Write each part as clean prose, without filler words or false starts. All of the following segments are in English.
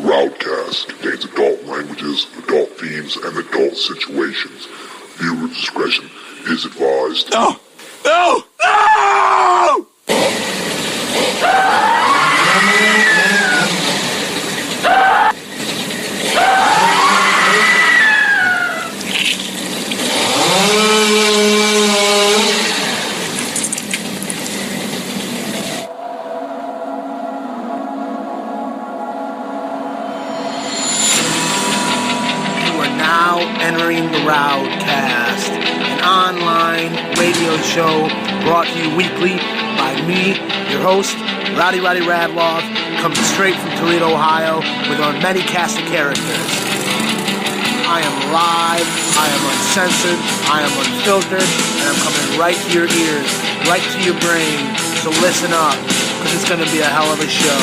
RowdCAST contains adult languages, adult themes, and adult situations. Viewer discretion is advised. No! No! No! Entering the RowdCAST, an online radio show brought to you weekly by me, your host, Rowdy Radloff, coming straight from Toledo, Ohio, with our many cast of characters. I am live, I am uncensored, I am unfiltered, and I'm coming right to your ears, right to your brain, so listen up, because it's going to be a hell of a show.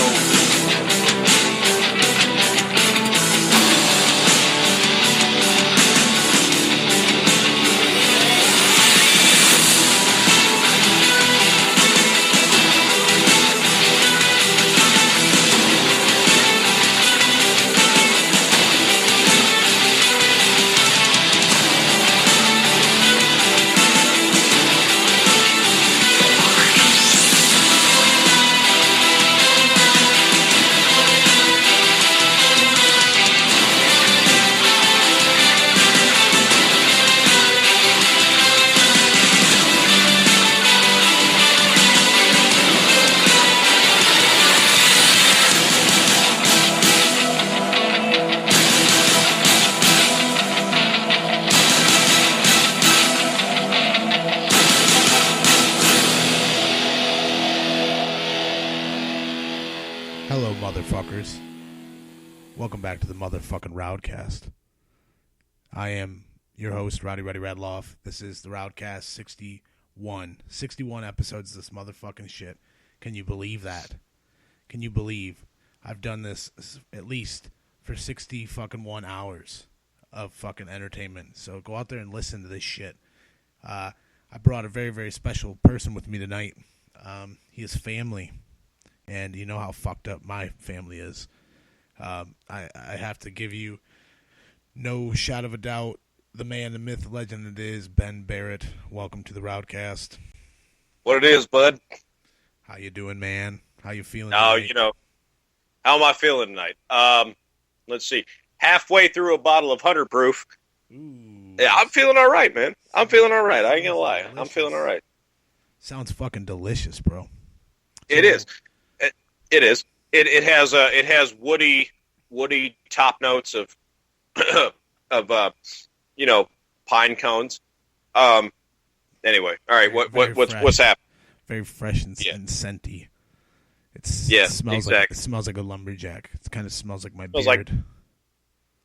Welcome back to the motherfucking RowdCAST. I am your host, Rowdy Radloff. This is the RowdCAST 61. 61 episodes of this motherfucking shit. Can you believe that? Can you believe I've done this at least for 60 fucking 1 hours of fucking entertainment? So go out there and listen to this shit. I brought a very, very special person with me tonight. He is family. And you know how fucked up my family is. I have to give you no shadow of a doubt the man, the myth, the legend it is, Ben Barrett. Welcome to the RowdCAST. What it is, bud? How you doing, man? How you feeling tonight? You know, how am I feeling tonight? Let's see. Halfway through a bottle of 100 proof. Ooh. Yeah, I'm feeling all right, man. I'm feeling all right. I ain't gonna lie. Delicious. I'm feeling all right. Sounds fucking delicious, bro. It is. It is. It has woody top notes of pine cones. Anyway, all right. What's happening? Very fresh and scenty. It smells like a lumberjack. It kind of smells like my beard.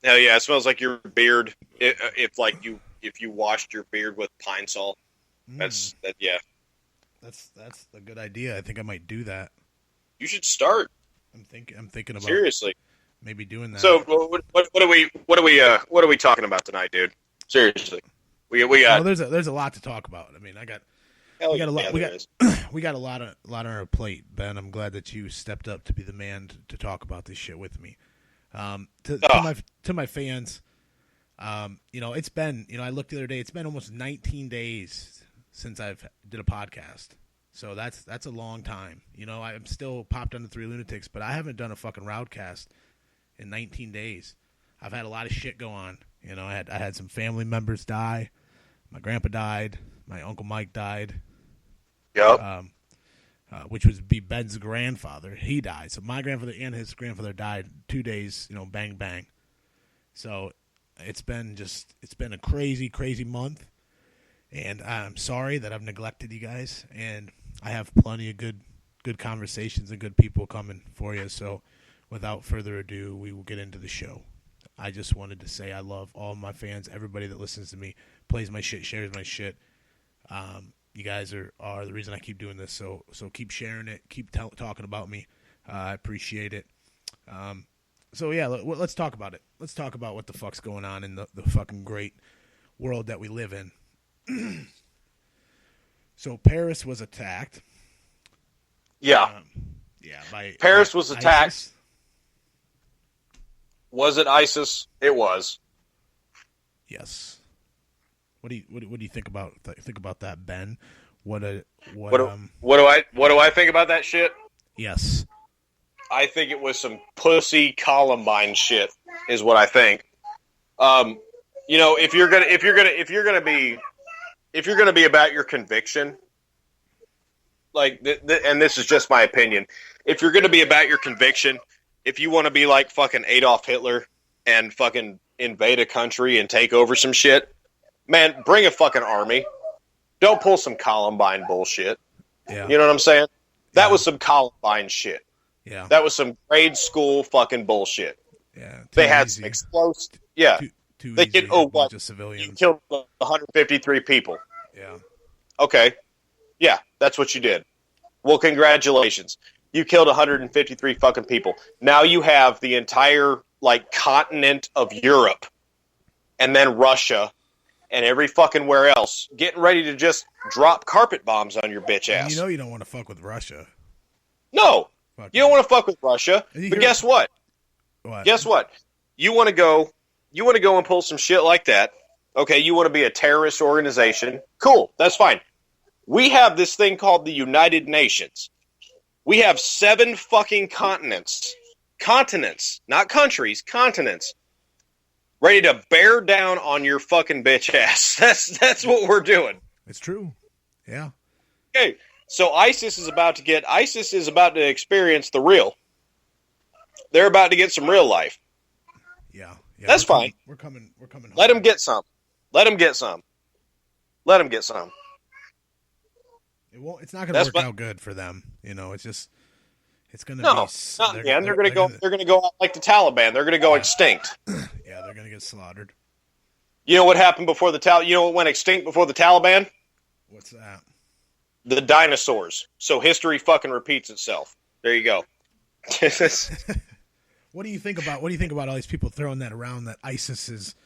Hell yeah! It smells like your beard. If you washed your beard with pine salt. That's a good idea. I think I might do that. You should start. I'm thinking about seriously maybe doing that. So what are we talking about tonight, dude? Seriously, we got. Well, there's a lot to talk about. I mean, we got a lot on our plate, Ben. I'm glad that you stepped up to be the man to talk about this shit with me. To my fans, it's been, I looked the other day. It's been almost 19 days since I've did a podcast. So that's a long time. I'm still popped on the Three Lunatics, but I haven't done a fucking RowdCAST in 19 days. I've had a lot of shit go on. I had some family members die. My grandpa died. My Uncle Mike died. Yep. Which would be Ben's grandfather. He died. So my grandfather and his grandfather died 2 days, bang, bang. So it's been a crazy, crazy month. And I'm sorry that I've neglected you guys. And I have plenty of good conversations and good people coming for you. So without further ado, we will get into the show. I just wanted to say I love all my fans, everybody that listens to me, plays my shit, shares my shit. You guys are the reason I keep doing this. So keep sharing it, keep talking about me. I appreciate it. So yeah, let's talk about it. Let's talk about what the fuck's going on in the fucking great world that we live in. So Paris was attacked. Yeah. Paris was attacked. ISIS. Was it ISIS? It was. Yes. What do you think about that, Ben? What do I think about that shit? Yes. I think it was some pussy Columbine shit, is what I think. If you're gonna be about your conviction, like, and this is just my opinion, if you're gonna be about your conviction, if you want to be like fucking Adolf Hitler and fucking invade a country and take over some shit, man, bring a fucking army. Don't pull some Columbine bullshit. Yeah. You know what I'm saying? That was some Columbine shit. Yeah. That was some grade school fucking bullshit. Yeah. They had some explosives. Yeah. They did. What? Just civilians. You killed 153 people. Yeah. Okay. Yeah, that's what you did. Well, congratulations. You killed 153 fucking people. Now you have the entire, like, continent of Europe and then Russia and every fucking where else getting ready to just drop carpet bombs on your bitch ass. And you know you don't want to fuck with Russia. No. You don't want to fuck with Russia. But guess what? What? Guess what? You want to go and pull some shit like that. Okay, you want to be a terrorist organization. Cool, that's fine. We have this thing called the United Nations. We have 7 fucking continents. Continents, not countries, continents. Ready to bear down on your fucking bitch ass. That's what we're doing. It's true. Yeah. Okay, so ISIS is about to experience the real. They're about to get some real life. Yeah. That's fine. We're coming. Let them get some. Let them get some. Let them get some. It's not going to work out good for them. You know, it's going to be. Not again. They're going to go out like the Taliban. They're going to go extinct. Yeah, they're going to get slaughtered. You know what happened before You know what went extinct before the Taliban? What's that? The dinosaurs. So history fucking repeats itself. There you go. What do you think about all these people throwing that around, that ISIS is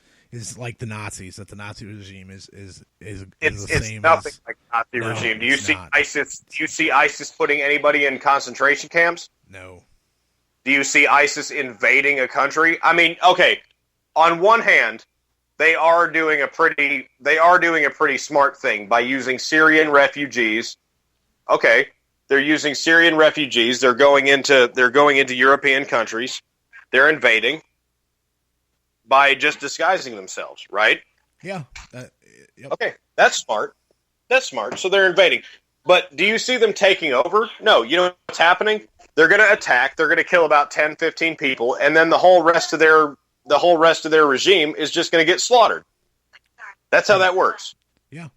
like the Nazis, that the Nazi regime is the same? It's nothing like the Nazi regime. Do you see ISIS? Do you see ISIS putting anybody in concentration camps? No. Do you see ISIS invading a country? I mean, okay. On one hand, they are doing a pretty smart thing by using Syrian refugees. Okay, they're using Syrian refugees. They're going into European countries. They're invading by just disguising themselves, right? Yeah. Yep. Okay, that's smart. That's smart. So they're invading. But do you see them taking over? No. You know what's happening? They're going to attack. They're going to kill about 10, 15 people, and then the whole rest of their regime is just going to get slaughtered. That's how that works. Yeah.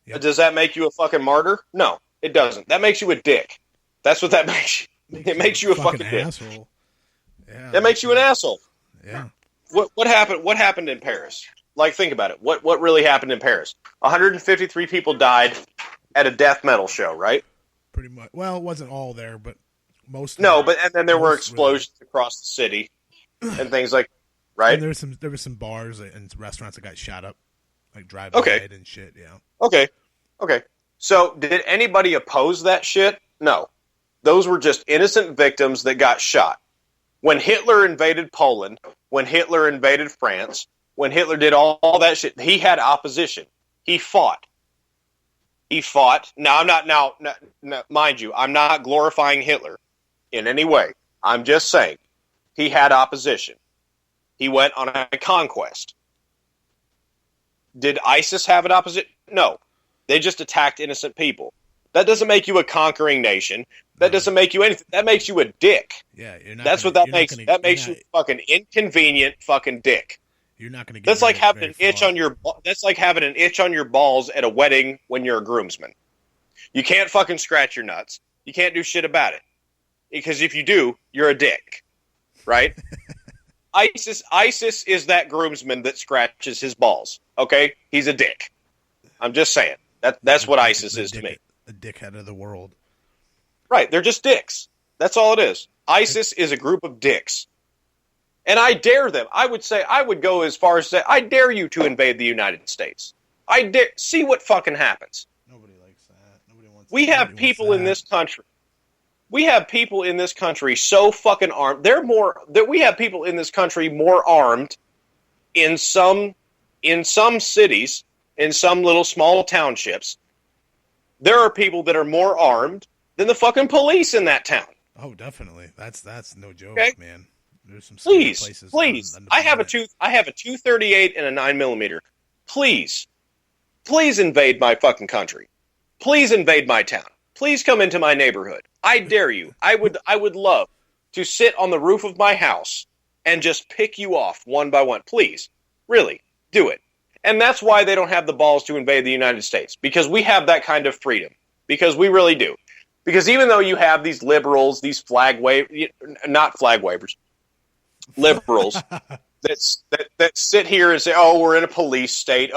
Yep. Does that make you a fucking martyr? No, it doesn't. That makes you a dick. That's what that makes you. It makes you a fucking asshole. dick. Yeah. That makes you an asshole. Yeah. What happened? What happened in Paris? Like, think about it. What really happened in Paris? 153 people died at a death metal show, right? Pretty much. Well, it wasn't all there, but most. No, and then there were explosions across the city and things like, right? And there were some bars and restaurants that got shot up, like drive-by and shit. Yeah. Okay. So, did anybody oppose that shit? No. Those were just innocent victims that got shot. When Hitler invaded Poland, when Hitler invaded France, when Hitler did all that shit, he had opposition. He fought. Now, mind you, I'm not glorifying Hitler in any way. I'm just saying he had opposition. He went on a conquest. Did ISIS have an opposition? No. They just attacked innocent people. That doesn't make you a conquering nation. That doesn't make you anything. That makes you a dick. Yeah, that's what that makes. That makes you a fucking inconvenient fucking dick. You're not going to get. That's like having an itch on your. That's like having an itch on your balls at a wedding when you're a groomsman. You can't fucking scratch your nuts. You can't do shit about it, because if you do, you're a dick, right? ISIS is that groomsman that scratches his balls. Okay, he's a dick. I'm just saying that's what ISIS is to me. A dickhead of the world. Right, they're just dicks. That's all it is. ISIS is a group of dicks. And I dare them. I would go as far as to say, I dare you to invade the United States. I dare. See what fucking happens. Nobody likes that. Nobody wants. We have people in this country. We have people in this country so fucking armed. We have people in this country more armed in some cities, in some little small townships. There are people that are more armed than the fucking police in that town. Oh, definitely. That's no joke, okay? Man. There's some scary please, places. Please. On I have a 238 and a 9mm. Please invade my fucking country. Please invade my town. Please come into my neighborhood. I dare you. I would love to sit on the roof of my house and just pick you off one by one. Please. Really. Do it. And that's why they don't have the balls to invade the United States. Because we have that kind of freedom. Because we really do. Because even though you have these liberals, these not flag wavers, liberals that sit here and say, "Oh, we're in a police state."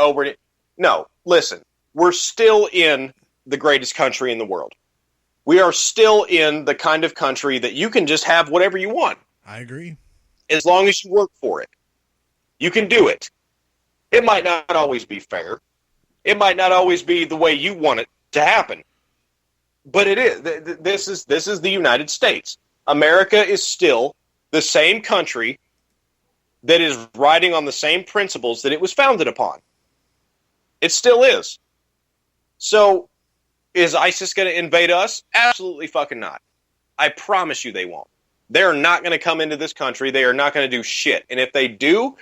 No, listen. We're still in the greatest country in the world. We are still in the kind of country that you can just have whatever you want. I agree. As long as you work for it. You can do it. It might not always be fair. It might not always be the way you want it to happen. But it is. This is the United States. America is still the same country that is riding on the same principles that it was founded upon. It still is. So, is ISIS going to invade us? Absolutely fucking not. I promise you they won't. They're not going to come into this country. They are not going to do shit. And if they do,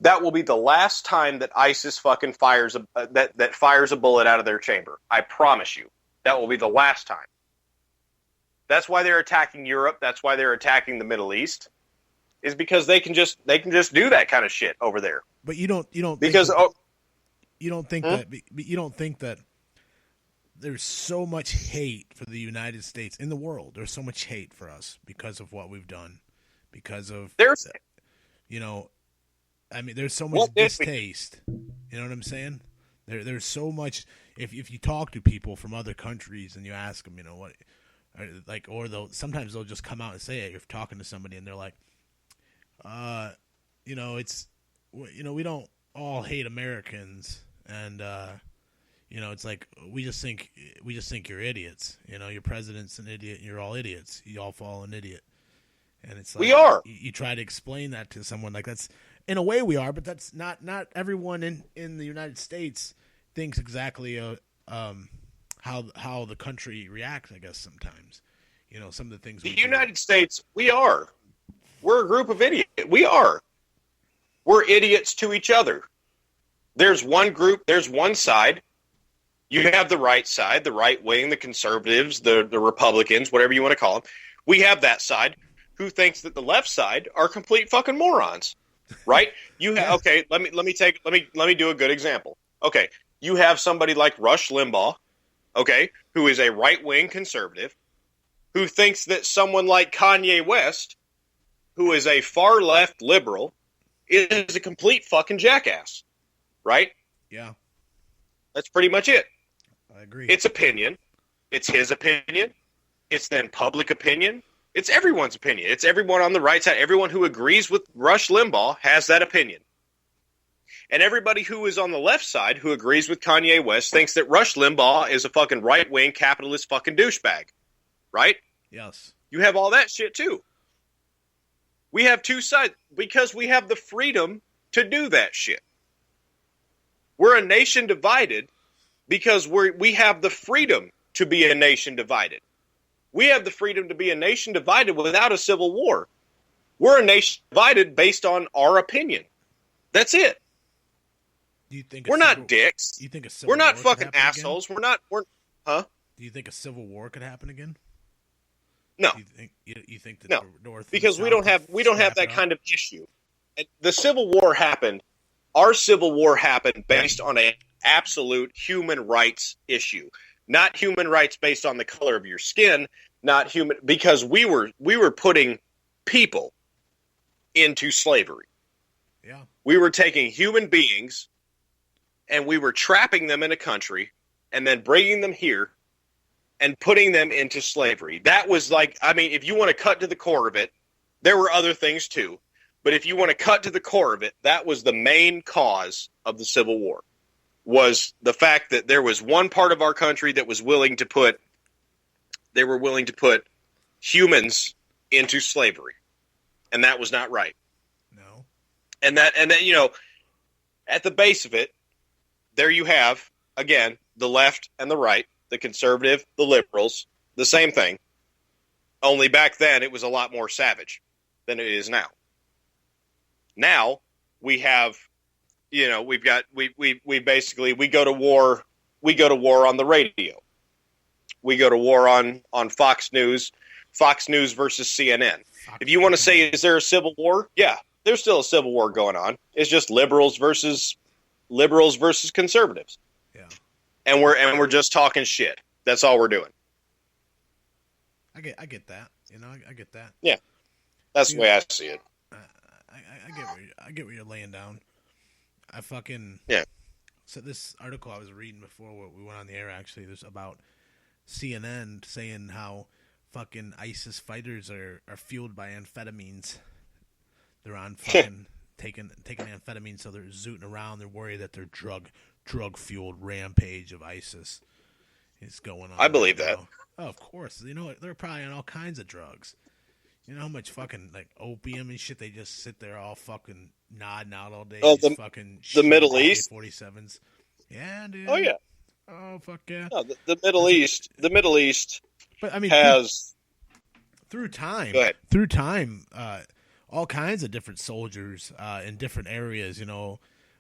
that will be the last time that ISIS fucking fires a bullet out of their chamber. I promise you. That will be the last time. That's why they're attacking Europe. That's why they're attacking the Middle East. Is because they can just do that kind of shit over there. But you don't think that there's so much hate for the United States in the world. There's so much hate for us because of what we've done. Because of there's so much distaste. You know what I'm saying? There's so much. If you talk to people from other countries and you ask them, what, sometimes they'll just come out and say it. You're talking to somebody and they're like, we don't all hate Americans, and it's like we just think you're idiots. Your president's an idiot, and you're all idiots. You all fall an idiot, and it's like we are. You try to explain that to someone like that's in a way we are, but that's not everyone in the United States thinks exactly how the country reacts. I guess sometimes, some of the things. The United States, we are. We're a group of idiots. We are. We're idiots to each other. There's one group. There's one side. You have the right side, the right wing, the conservatives, the Republicans, whatever you want to call them. We have that side who thinks that the left side are complete fucking morons. Right? You have okay. Let me do a good example. Okay, you have somebody like Rush Limbaugh, okay, who is a right wing conservative, who thinks that someone like Kanye West, who is a far left liberal, is a complete fucking jackass. Right? Yeah. That's pretty much it. I agree. It's opinion. It's his opinion. It's then public opinion. It's everyone's opinion. It's everyone on the right side. Everyone who agrees with Rush Limbaugh has that opinion. And everybody who is on the left side who agrees with Kanye West thinks that Rush Limbaugh is a fucking right-wing capitalist fucking douchebag. Right? Yes. You have all that shit too. We have two sides because we have the freedom to do that shit. We're a nation divided because we have the freedom to be a nation divided. We have the freedom to be a nation divided without a civil war. We're a nation divided based on our opinion. That's it. Do you think we're not dicks. You think a civil we're not war fucking could happen assholes. Again? Huh? Do you think a civil war could happen again? No. You think that no, the North because and we don't have that kind of issue. The Civil War happened. Our Civil War happened based on an absolute human rights issue, not human rights based on the color of your skin, not human because we were putting people into slavery. Yeah. We were taking human beings and we were trapping them in a country and then bringing them here and putting them into slavery. That was if you want to cut to the core of it, there were other things too. But if you want to cut to the core of it, that was the main cause of the Civil War, was the fact that there was one part of our country that was willing to put humans into slavery, and that was not right. No. And that at the base of it, there you have again the left and the right, the conservative, the liberals, the same thing. Only back then it was a lot more savage than it is now. Now we have, we basically go to war. We go to war on the radio. We go to war on Fox News versus CNN. If you want to say, is there a civil war? Yeah, there's still a civil war going on. It's just liberals versus conservatives. Yeah. And we're just talking shit. That's all we're doing. I get that. I get that. Yeah. That's the way I see it. I get where you're laying down. Yeah. So this article I was reading before we went on the air, actually, there's about CNN saying how fucking ISIS fighters are fueled by amphetamines. They're on fucking taking amphetamines, so they're zooting around. They're worried that their drug fueled rampage of ISIS is going on. I believe that. Oh, of course. They're probably on all kinds of drugs. You know how much fucking like opium and shit they just sit there all fucking nodding out all day. Oh, the Middle East 47s. Yeah, dude. Oh yeah. Oh fuck yeah. No, the Middle East. The Middle East. But I mean, has through time. Go ahead. Through time, all kinds of different soldiers in different areas.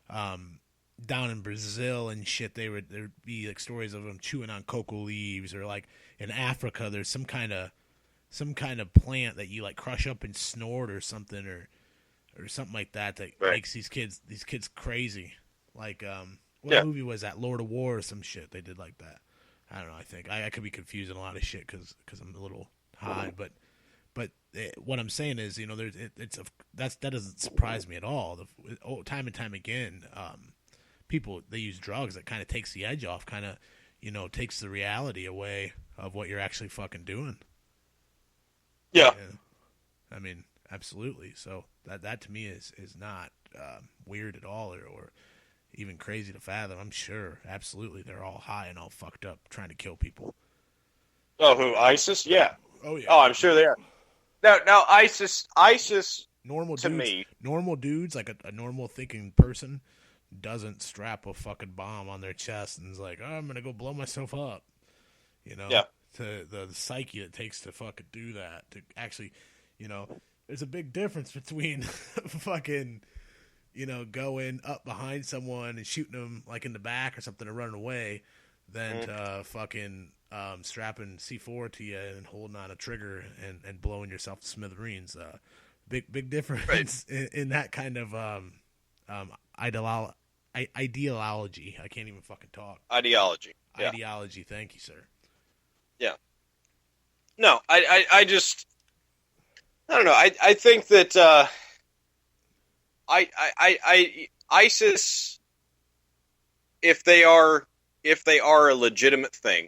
Down in Brazil and shit, there'd be like stories of them chewing on cocoa leaves, or like in Africa, there's some kind of plant that you like crush up and snort or something or something like that right. makes these kids crazy. Like what movie was that? Lord of War or some shit. They did like that. I don't know. I think I could be confusing a lot of shit because I'm a little high, but what I'm saying is, that doesn't surprise me at all. Time and time again, people, they use drugs that kind of takes the edge off, kind of, takes the reality away of what you're actually fucking doing. Yeah. I mean, absolutely. So that to me is not weird at all or even crazy to fathom. I'm sure, absolutely, they're all high and all fucked up trying to kill people. Oh, who? ISIS? Yeah. Oh yeah. Oh, I'm sure they are. Now ISIS. Normal to dudes, me, normal dudes, like a normal thinking person, doesn't strap a fucking bomb on their chest and is like, oh, I'm gonna go blow myself up. Yeah. To the psyche it takes to fucking do that, to actually, there's a big difference between fucking, going up behind someone and shooting them like in the back or something and running away than to fucking strapping C4 to you and holding on a trigger and blowing yourself to smithereens. Big difference in that kind of ideology. I can't even fucking talk. Ideology. Yeah. Ideology. Thank you, sir. Yeah. No, I just, I don't know. I think that ISIS, if they are a legitimate thing,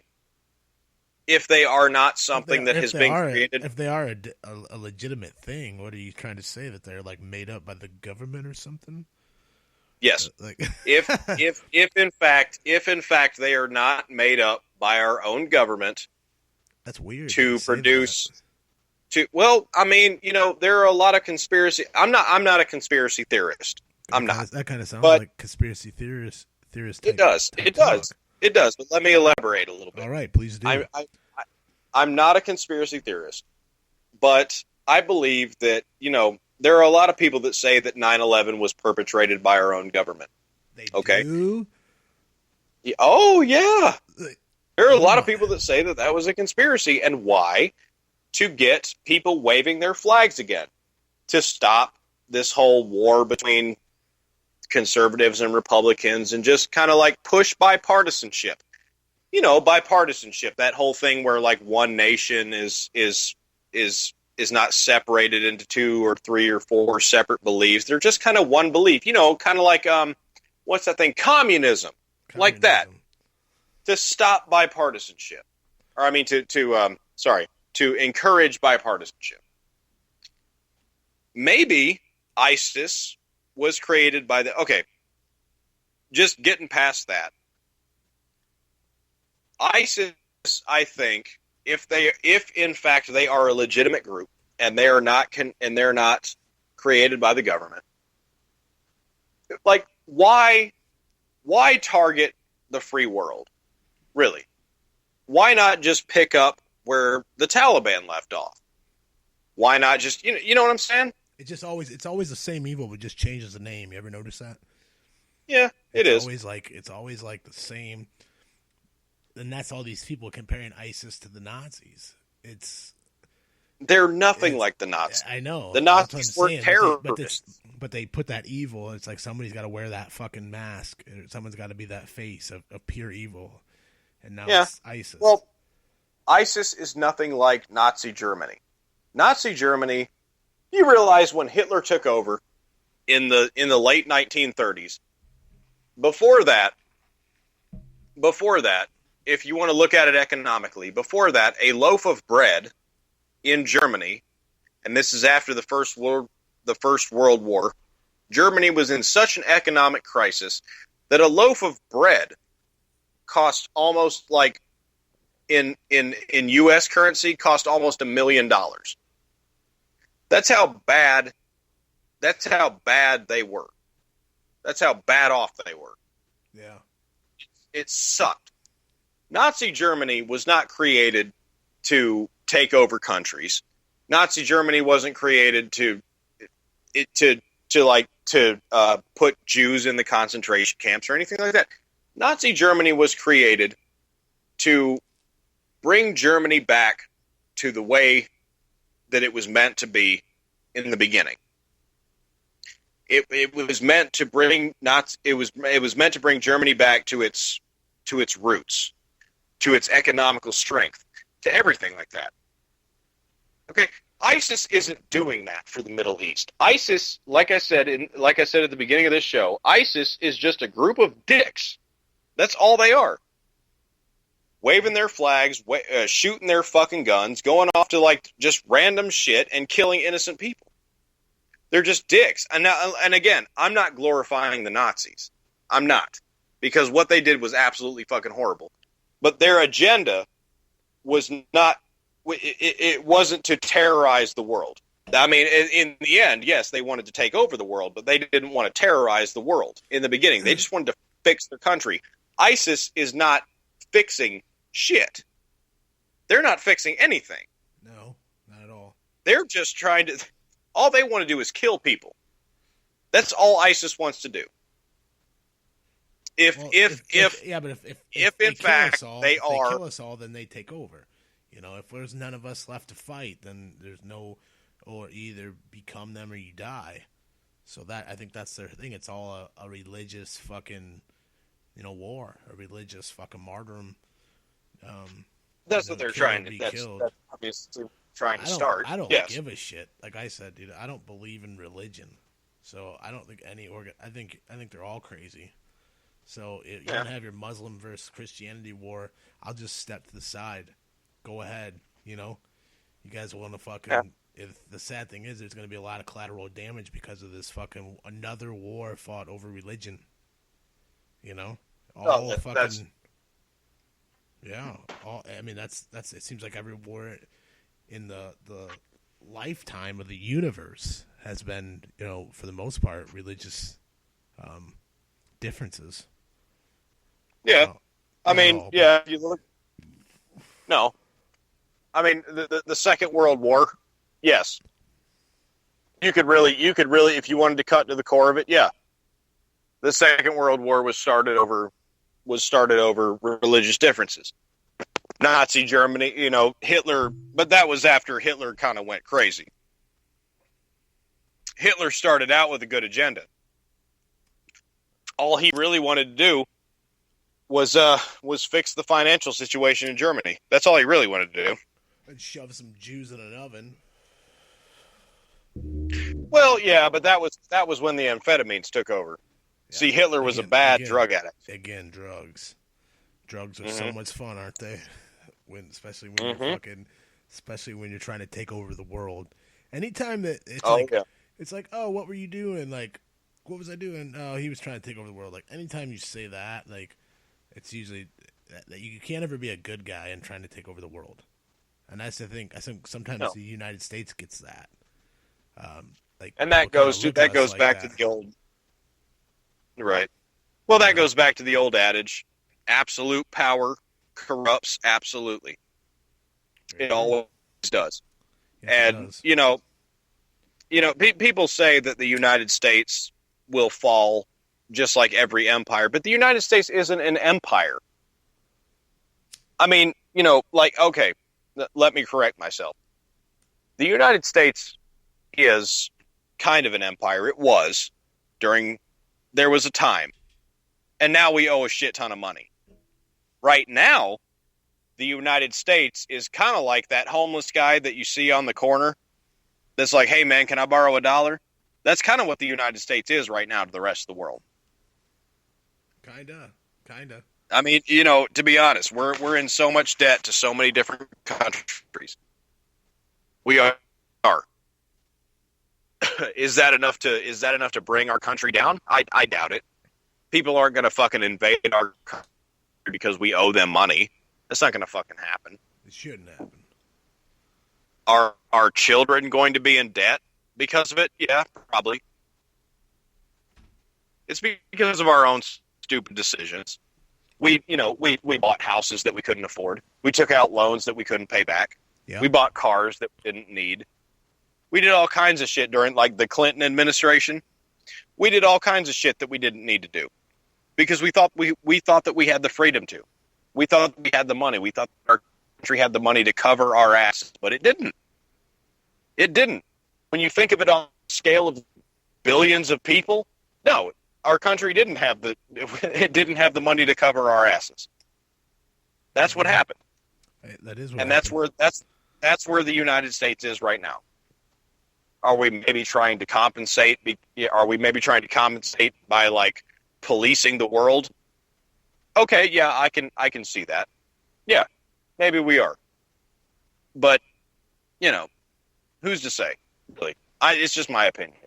if they are not something that has been created, if they are a legitimate thing, what are you trying to say, that they're like made up by the government or something? Yes. Like if in fact they are not made up by our own government. That's weird. To produce, well, I mean, there are a lot of conspiracy. I'm not a conspiracy theorist. I'm not. That kind of sounds like conspiracy theorist. It does. But let me elaborate a little bit. All right, please do. I'm not a conspiracy theorist, but I believe that there are a lot of people that say that 9/11 was perpetrated by our own government. They okay. do? Oh yeah. There are a lot of people that say that was a conspiracy. And why? To get people waving their flags again. To stop this whole war between conservatives and Republicans and just kind of like push bipartisanship. Bipartisanship, that whole thing where like one nation is not separated into 2 or 3 or 4 separate beliefs. They're just kind of one belief, kind of like, what's that thing? Communism. Like that. To stop bipartisanship, or I mean to encourage bipartisanship. Maybe ISIS was created by just getting past that. ISIS, I think, if in fact they are a legitimate group and they're not created by the government, like why target the free world? Really? Why not just pick up where the Taliban left off? Why not just you know what I'm saying? It's always the same evil, but just changes the name. You ever notice that? Yeah, it's always like the same. And that's all these people comparing ISIS to the Nazis. They're nothing like the Nazis. I know. The Nazis were terrorists. But they put that evil. It's like somebody's got to wear that fucking mask. Someone's got to be that face of pure evil. And now it's ISIS. Well, ISIS is nothing like Nazi Germany. Nazi Germany, you realize when Hitler took over in the late 1930s, before that, if you want to look at it economically, before that, a loaf of bread in Germany, and this is after the First World War, Germany was in such an economic crisis that a loaf of bread cost almost like in U.S. currency cost almost $1 million. That's how bad they were. That's how bad off they were. Yeah. It sucked. Nazi Germany was not created to take over countries. Nazi Germany wasn't created to put Jews in the concentration camps or anything like that. Nazi Germany was created to bring Germany back to the way that it was meant to be in the beginning. It was meant to bring Germany back to its roots, to its economical strength, to everything like that. Okay, ISIS isn't doing that for the Middle East. ISIS, like I said at the beginning of this show, ISIS is just a group of dicks. That's all they are. Waving their flags, shooting their fucking guns, going off to like just random shit and killing innocent people. They're just dicks. And again, I'm not glorifying the Nazis. I'm not. Because what they did was absolutely fucking horrible. But their agenda was not, it wasn't to terrorize the world. I mean, in the end, yes, they wanted to take over the world, but they didn't want to terrorize the world in the beginning. They just wanted to fix their country. ISIS is not fixing shit. They're not fixing anything. No, not at all. They're just trying to, all they want to do is kill people. That's all ISIS wants to do. If in fact they kill us all, then they take over. You know, if there's none of us left to fight, then there's no, or either become them or you die. So that, I think that's their thing. It's all a religious fucking, war, a religious fucking martyrdom. That's what they're trying to. That's obviously trying to start. I don't give a shit. Like I said, dude, I don't believe in religion, so I don't think I think they're all crazy. So if you don't have your Muslim versus Christianity war, I'll just step to the side. Go ahead, You guys want to fucking. Yeah. If the sad thing is, there's going to be a lot of collateral damage because of this fucking another war fought over religion. That's. Yeah, that's. It seems like every war in the lifetime of the universe has been, for the most part, religious differences. Yeah, if you look. No, the Second World War. Yes, you could really, if you wanted to cut to the core of it, yeah. The Second World War was started over religious differences. Nazi Germany, Hitler, but that was after Hitler kind of went crazy. Hitler started out with a good agenda. All he really wanted to do was fix the financial situation in Germany. That's all he really wanted to do. And shove some Jews in an oven. Well, yeah, but that was when the amphetamines took over. Yeah. See, Hitler was a bad drug addict. Again, drugs. Drugs are so much fun, aren't they? Especially when you're trying to take over the world. Anytime that it's like, oh, what were you doing? Like, what was I doing? Oh, he was trying to take over the world. Like, anytime you say that, like, it's usually that you can't ever be a good guy and trying to take over the world. And that's the thing. I think sometimes No. the United States gets that. And that people goes kinda to look at that us goes like back that. to the old. Right. Well, that goes back to the old adage: absolute power corrupts absolutely. It always does. Yes, it And does. people say that the United States will fall just like every empire, but the United States isn't an empire. I mean, okay, let me correct myself. The United States is kind of an empire. It was there was a time, and now we owe a shit ton of money. Right now, the United States is kind of like that homeless guy that you see on the corner that's like, hey, man, can I borrow $1? That's kind of what the United States is right now to the rest of the world. Kinda. I mean, to be honest, we're in so much debt to so many different countries. We are. Is that enough to bring our country down? I doubt it. People aren't going to fucking invade our country because we owe them money. That's not going to fucking happen. It shouldn't happen. Are our children going to be in debt because of it? Yeah, probably. It's because of our own stupid decisions. We bought houses that we couldn't afford. We took out loans that we couldn't pay back. Yeah. We bought cars that we didn't need. We did all kinds of shit during the Clinton administration. We did all kinds of shit that we didn't need to do because we thought that we had the freedom to. We thought we had the money. We thought our country had the money to cover our asses, but it didn't. It didn't. When you think of it on a scale of billions of people, no, our country didn't have the money to cover our asses. That's what happened. That is what And happened. that's where the United States is right now. Are we maybe trying to compensate? Are we maybe trying to compensate by policing the world? Okay, yeah, I can see that. Yeah, maybe we are. But who's to say? Really, it's just my opinion.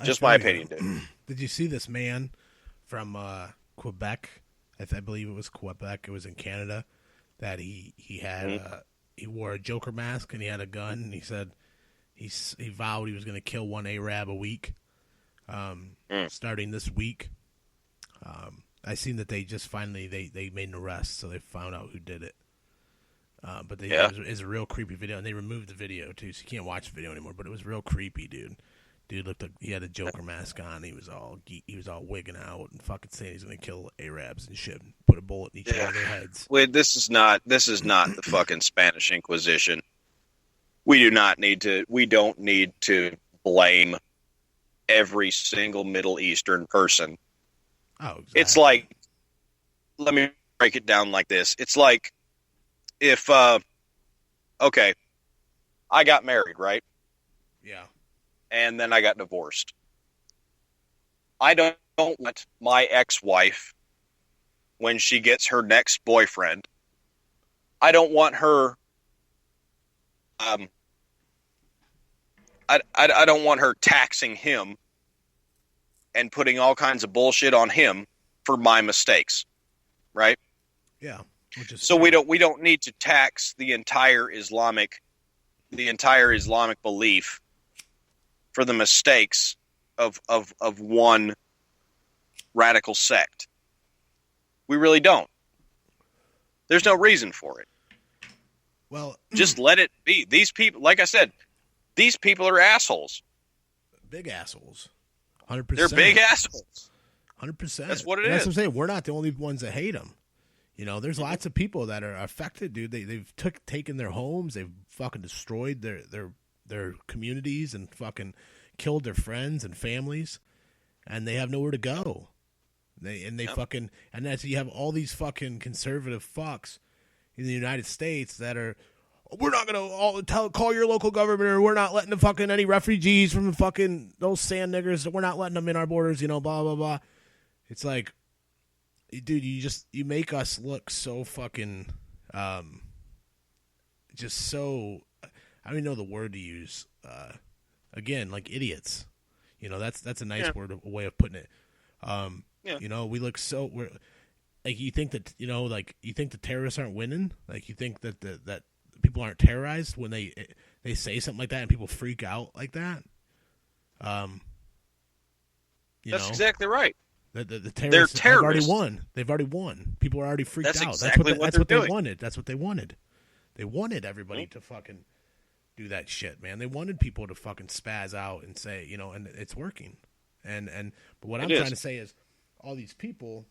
Just my opinion, dude. Did you see this man from Quebec? I believe it was Quebec. It was in Canada. That he had he wore a Joker mask and he had a gun. And he said he vowed he was going to kill one Arab a week, starting this week. I seen that they just finally they made an arrest, so they found out who did it. But it was a real creepy video, and they removed the video too, so you can't watch the video anymore. But it was real creepy, dude. Dude looked like he had a Joker mask on. He was all wigging out and fucking saying he's gonna kill Arabs and shit. And put a bullet in each one of their heads. Wait, this is not the fucking Spanish Inquisition. We don't need to blame every single Middle Eastern person. Oh, exactly. It's like, let me break it down like this. It's like if okay, I got married, right? Yeah. And then I got divorced. I don't want my ex-wife, when she gets her next boyfriend, I don't want her I don't want her taxing him and putting all kinds of bullshit on him for my mistakes. Right? Yeah. So we don't need to tax the entire Islamic belief for the mistakes of one radical sect. We really don't. There's no reason for it. Well, just let it be. These people, like I said, these people are assholes. Big assholes. 100%. They're big assholes. 100%. That's what it That's is. what I'm saying. We're not the only ones that hate them. There's lots of people that are affected, dude. They've taken their homes. They've fucking destroyed their communities and fucking killed their friends and families, and they have nowhere to go. And that's you have all these fucking conservative fucks in the United States that are, we're not gonna call your local government, or we're not letting any refugees from fucking those sand niggers. We're not letting them in our borders. Blah blah blah. It's like, dude, you make us look so fucking, just so, I don't even know the word to use. Again, like idiots. That's a nice word, a way of putting it. We look so, you think that you think the terrorists aren't winning. Like you think that the people aren't terrorized when they say something like that and people freak out like that. That's exactly right. The terrorists have already won. They've already won. People are already freaked out. Exactly that's what they wanted. That's what they wanted. They wanted everybody to fucking do that shit, man. They wanted people to fucking spaz out and say, and it's working. But what I'm trying to say is all these people,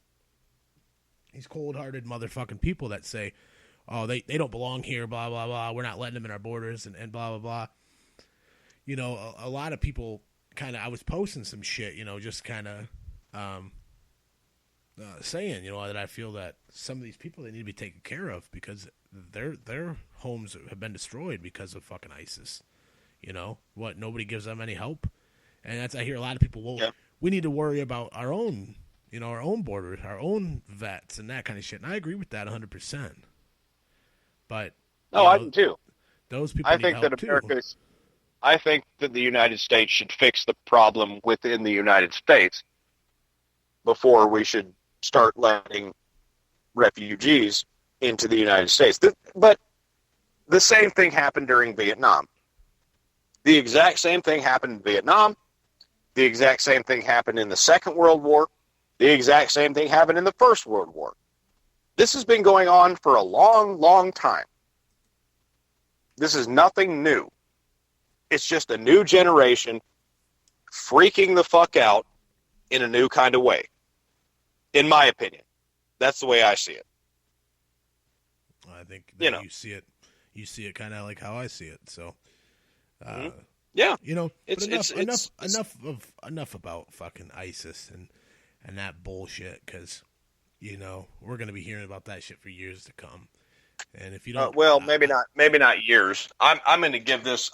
these cold-hearted motherfucking people that say, oh, they don't belong here, blah, blah, blah. We're not letting them in our borders and blah, blah, blah. A lot of people I was posting some shit, just kind of saying, that I feel that some of these people, they need to be taken care of because their homes have been destroyed because of fucking ISIS. Nobody gives them any help. And I hear a lot of people, we need to worry about our own, our own borders, our own vets and that kind of shit. And I agree with that 100%. But I do too. Those people need help too. I think that the United States should fix the problem within the United States before we should start letting refugees into the United States. But the same thing happened during Vietnam. The exact same thing happened in Vietnam. The exact same thing happened in the Second World War. The exact same thing happened in the First World War. This has been going on for a long, long time. This is nothing new. It's just a new generation freaking the fuck out in a new kind of way. In my opinion. That's the way I see it. I think that you see it kind of like how I see it. So, yeah, enough about fucking ISIS and that bullshit because we're gonna be hearing about that shit for years to come. And if you don't, maybe not years. I'm gonna give this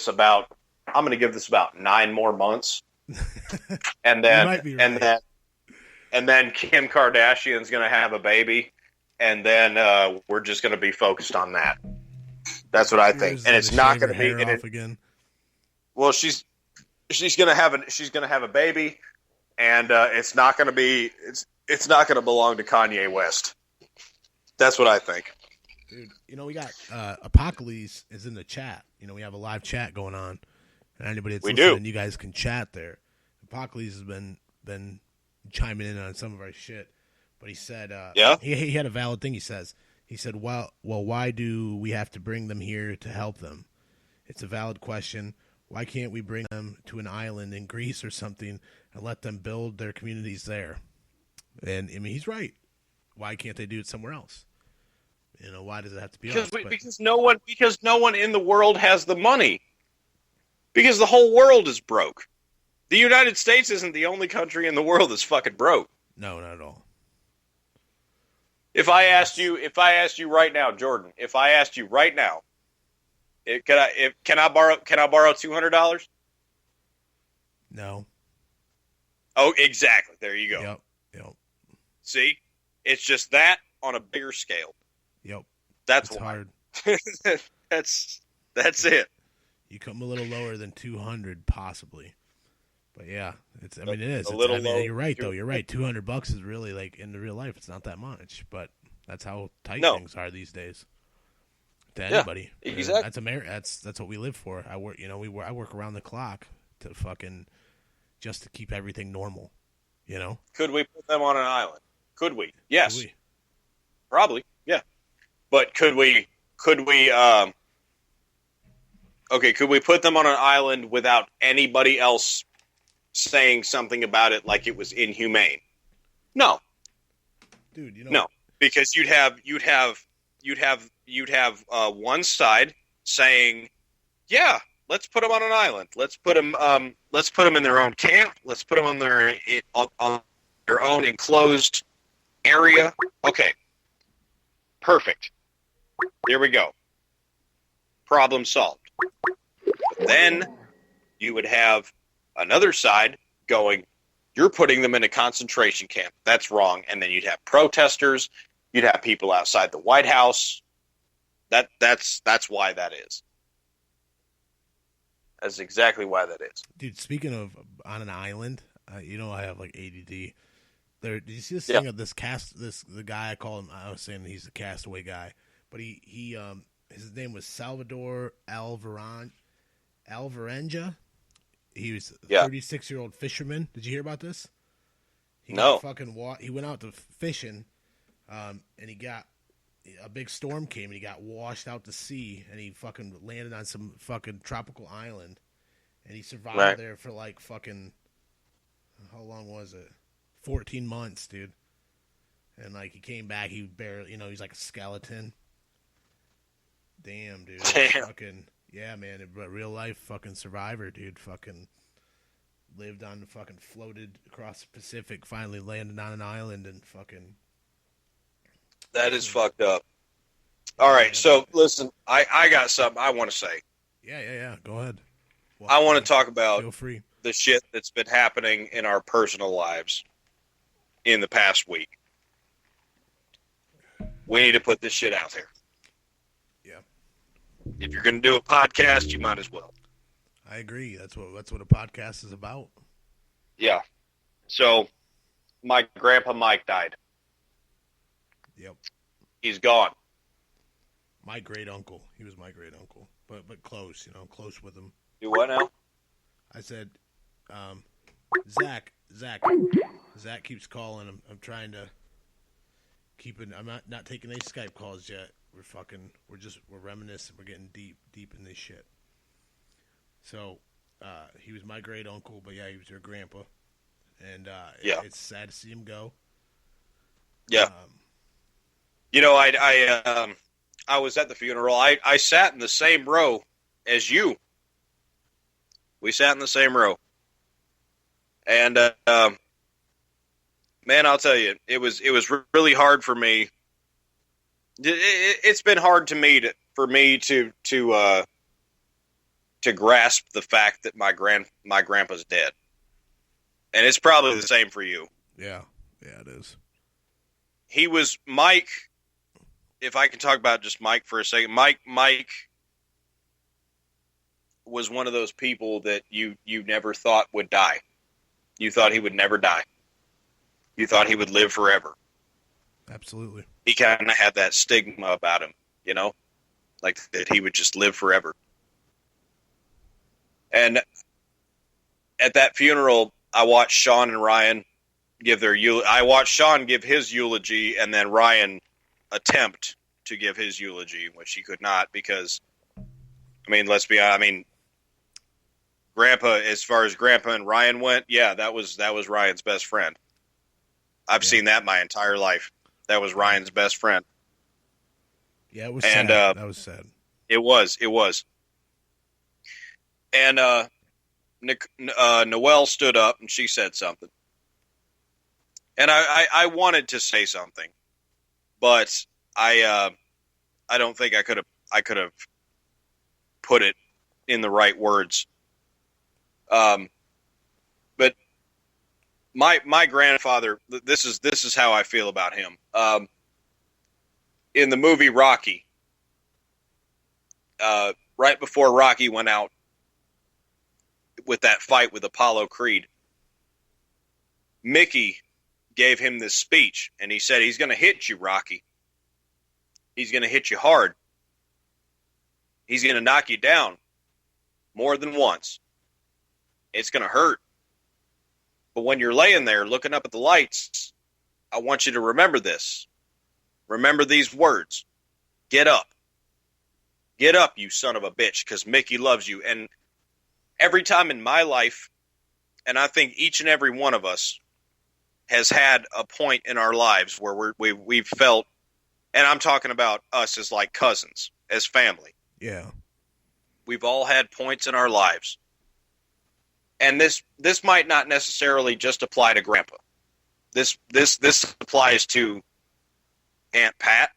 about 9 more months, and then and then Kim Kardashian's gonna have a baby, and then we're just gonna be focused on that. That's what I think, and it's not gonna be again. Well, she's gonna have a baby, and it's not gonna belong to Kanye West. That's what I think. Dude, we got Apocalypse is in the chat. We have a live chat going on, and anybody that's listening, you guys can chat there. Apocalypse has been chiming in on some of our shit, but he said, he had a valid thing. He said, well, why do we have to bring them here to help them? It's a valid question. Why can't we bring them to an island in Greece or something and let them build their communities there? And I mean, he's right. Why can't they do it somewhere else? Why does it have to be us? Because no one in the world has the money. Because the whole world is broke. The United States isn't the only country in the world that's fucking broke. No, not at all. If I asked you right now, Jordan, can I borrow $200? No. Oh, exactly. There you go. Yep. See, it's just that on a bigger scale. Yep. That's hard. That's it. You come a little lower than 200, possibly. But yeah, it is. Low. You're right, though. You're right. $200 is really like in the real life. It's not that much, but that's how tight things are these days. To anybody, exactly. That's what we live for. I work. I work around the clock to fucking just to keep everything normal. Could we put them on an island? Could we? Yes. Probably. Yeah. But could we? Could we put them on an island without anybody else saying something about it like it was inhumane? No. Dude, no, because you'd have one side saying, "Yeah, let's put them on an island. Let's put them in their own camp. Let's put them on their own enclosed area." Okay. Perfect. Here we go. Problem solved. Then you would have another side going, "You're putting them in a concentration camp. That's wrong." And then you'd have protesters. You'd have people outside the White House. That's why that is. That's exactly why that is. Dude, speaking of on an island, I have like ADD. Did you see this thing of this the guy I call him? I was saying he's the castaway guy, but he his name was Salvador Alvarenga. He was a 36-year-old fisherman. Did you hear about this? He No. He went out to fishing, and he got a big storm came, and he got washed out to sea, and he fucking landed on some fucking tropical island, and he survived there for like fucking, how long was it? 14 months, dude. And like he came back, he barely, he's like a skeleton. Damn, dude. Damn. Fucking, yeah, man. But real life fucking survivor, dude. Fucking lived on, fucking floated across the Pacific, finally landed on an island and fucking. That is fucked up. All right, so listen, I got something I want to say. Yeah. Go ahead. Well, I want to talk about feel free. the shit that's been happening in our personal lives in the past week. We need to put this shit out there. Yeah. If you're going to do a podcast, you might as well. I agree. That's what a podcast is about. Yeah. So, my grandpa Mike died. Yep. He's gone. My great uncle. He was my great uncle, but close. Close with him. Do what now? I said, Zach keeps calling. I'm trying to keep it. I'm not taking any Skype calls yet. We're reminiscing. We're getting deep in this shit. So, he was my great uncle, but yeah, he was your grandpa, and it's sad to see him go. Yeah. I was at the funeral. I sat in the same row as you. We sat in the same row. And, man, I'll tell you, it was really hard for me. It's been hard for me to grasp the fact that my grandpa's dead. And it's probably the same for you. Yeah, it is. He was Mike. If I can talk about just Mike for a second, Mike was one of those people that you never thought would die. You thought he would never die. You thought he would live forever. Absolutely. He kind of had that stigma about him, like that he would just live forever. And at that funeral, I watched Sean and Ryan give their eulogy. I watched Sean give his eulogy, and then Ryan attempt to give his eulogy, which he could not because, let's be honest. Grandpa, as far as Grandpa and Ryan went, yeah, that was Ryan's best friend. I've seen that my entire life. That was Ryan's best friend. Yeah, it was sad. That was sad. It was. And Noelle stood up and she said something. And I wanted to say something, but I don't think I could have put it in the right words. But my grandfather, this is how I feel about him. In the movie Rocky, right before Rocky went out with that fight with Apollo Creed, Mickey gave him this speech, and he said, he's going to hit you, Rocky. He's going to hit you hard. He's going to knock you down more than once. It's going to hurt. But when you're laying there looking up at the lights, I want you to remember this. Remember these words. Get up. Get up, you son of a bitch, because Mickey loves you. And every time in my life, and I think each and every one of us has had a point in our lives where we've felt, and I'm talking about us as like cousins, as family. Yeah. We've all had points in our lives. And this might not necessarily just apply to Grandpa. This applies to Aunt Pat,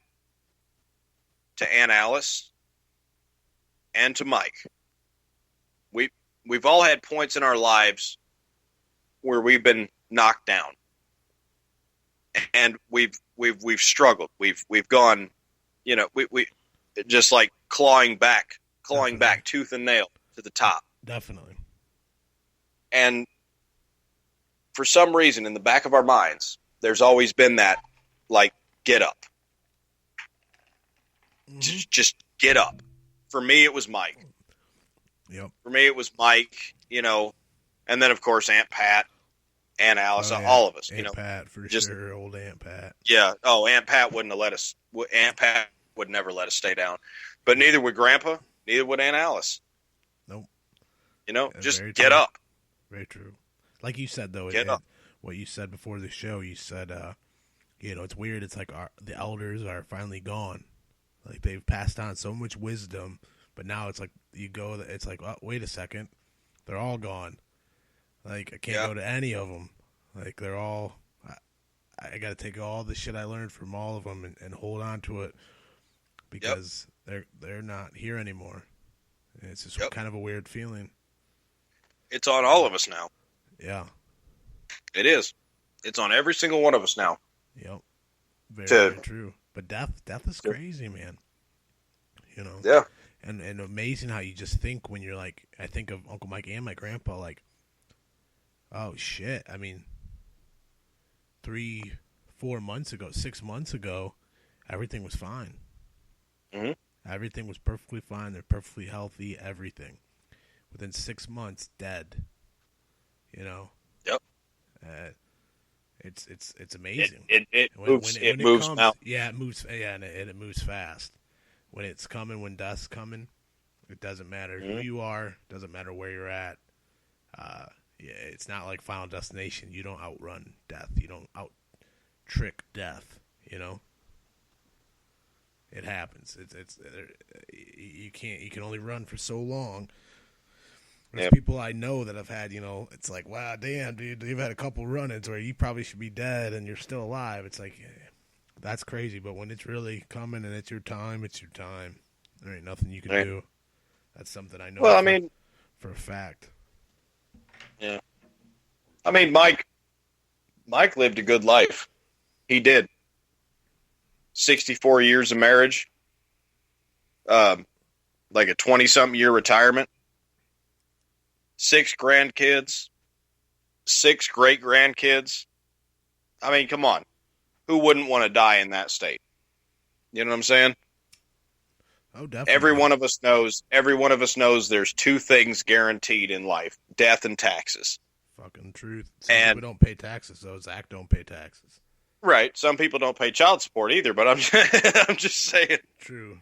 to Aunt Alice, and to Mike. We've all had points in our lives where we've been knocked down. And we've struggled. We've gone, we just like clawing back tooth and nail to the top. Definitely. And for some reason, in the back of our minds, there's always been that, like, get up. Mm-hmm. Just get up. For me, it was Mike. Yep. For me, it was Mike, and then, of course, Aunt Pat, Aunt Alice, Oh, yeah. all of us. Aunt Pat, for just, sure, old Aunt Pat. Yeah. Oh, Aunt Pat wouldn't have let us. Aunt Pat would never let us stay down. But neither would Grandpa, neither would Aunt Alice. Nope. Just very get true. up. Very true. Like you said, though, Get up. What you said before the show, you said, it's weird. It's like the elders are finally gone. Like, they've passed on so much wisdom, but now it's like it's like, oh, wait a second. They're all gone. Like, I can't go to any of them. Like, they're all, I got to take all the shit I learned from all of them and hold on to it because they're not here anymore. And it's just kind of a weird feeling. It's on all of us now. Yeah. It is. It's on every single one of us now. Yep. Very true. But death is crazy, man. Yeah. And amazing how you just think when you're like, I think of Uncle Mike and my grandpa, like, oh shit. I mean, 3-4 months ago, 6 months ago, everything was fine. Mm-hmm. Everything was perfectly fine. They're perfectly healthy. Everything. Within 6 months, dead. Yep. It's amazing. It moves comes, now. Yeah, it moves. Yeah, and it moves fast. When it's coming, when death's coming, it doesn't matter who you are. Doesn't matter where you're at. It's not like Final Destination. You don't outrun death. You don't out-trick death. It happens. It's you can't. You can only run for so long. There's people I know that have had, it's like, wow, damn, dude, you've had a couple run-ins where you probably should be dead and you're still alive. It's like, that's crazy. But when it's really coming and it's your time, it's your time. There ain't nothing you can do. That's something I know for a fact. Yeah. I mean, Mike lived a good life. He did. 64 years of marriage. Like a 20-something year retirement. 6 grandkids, 6 great-grandkids. I mean, come on. Who wouldn't want to die in that state? You know what I'm saying? Oh, definitely. Every one of us knows there's 2 things guaranteed in life, death and taxes. Fucking truth. Some people don't pay taxes, though. Zach don't pay taxes. Right. Some people don't pay child support either, but I'm just saying. True.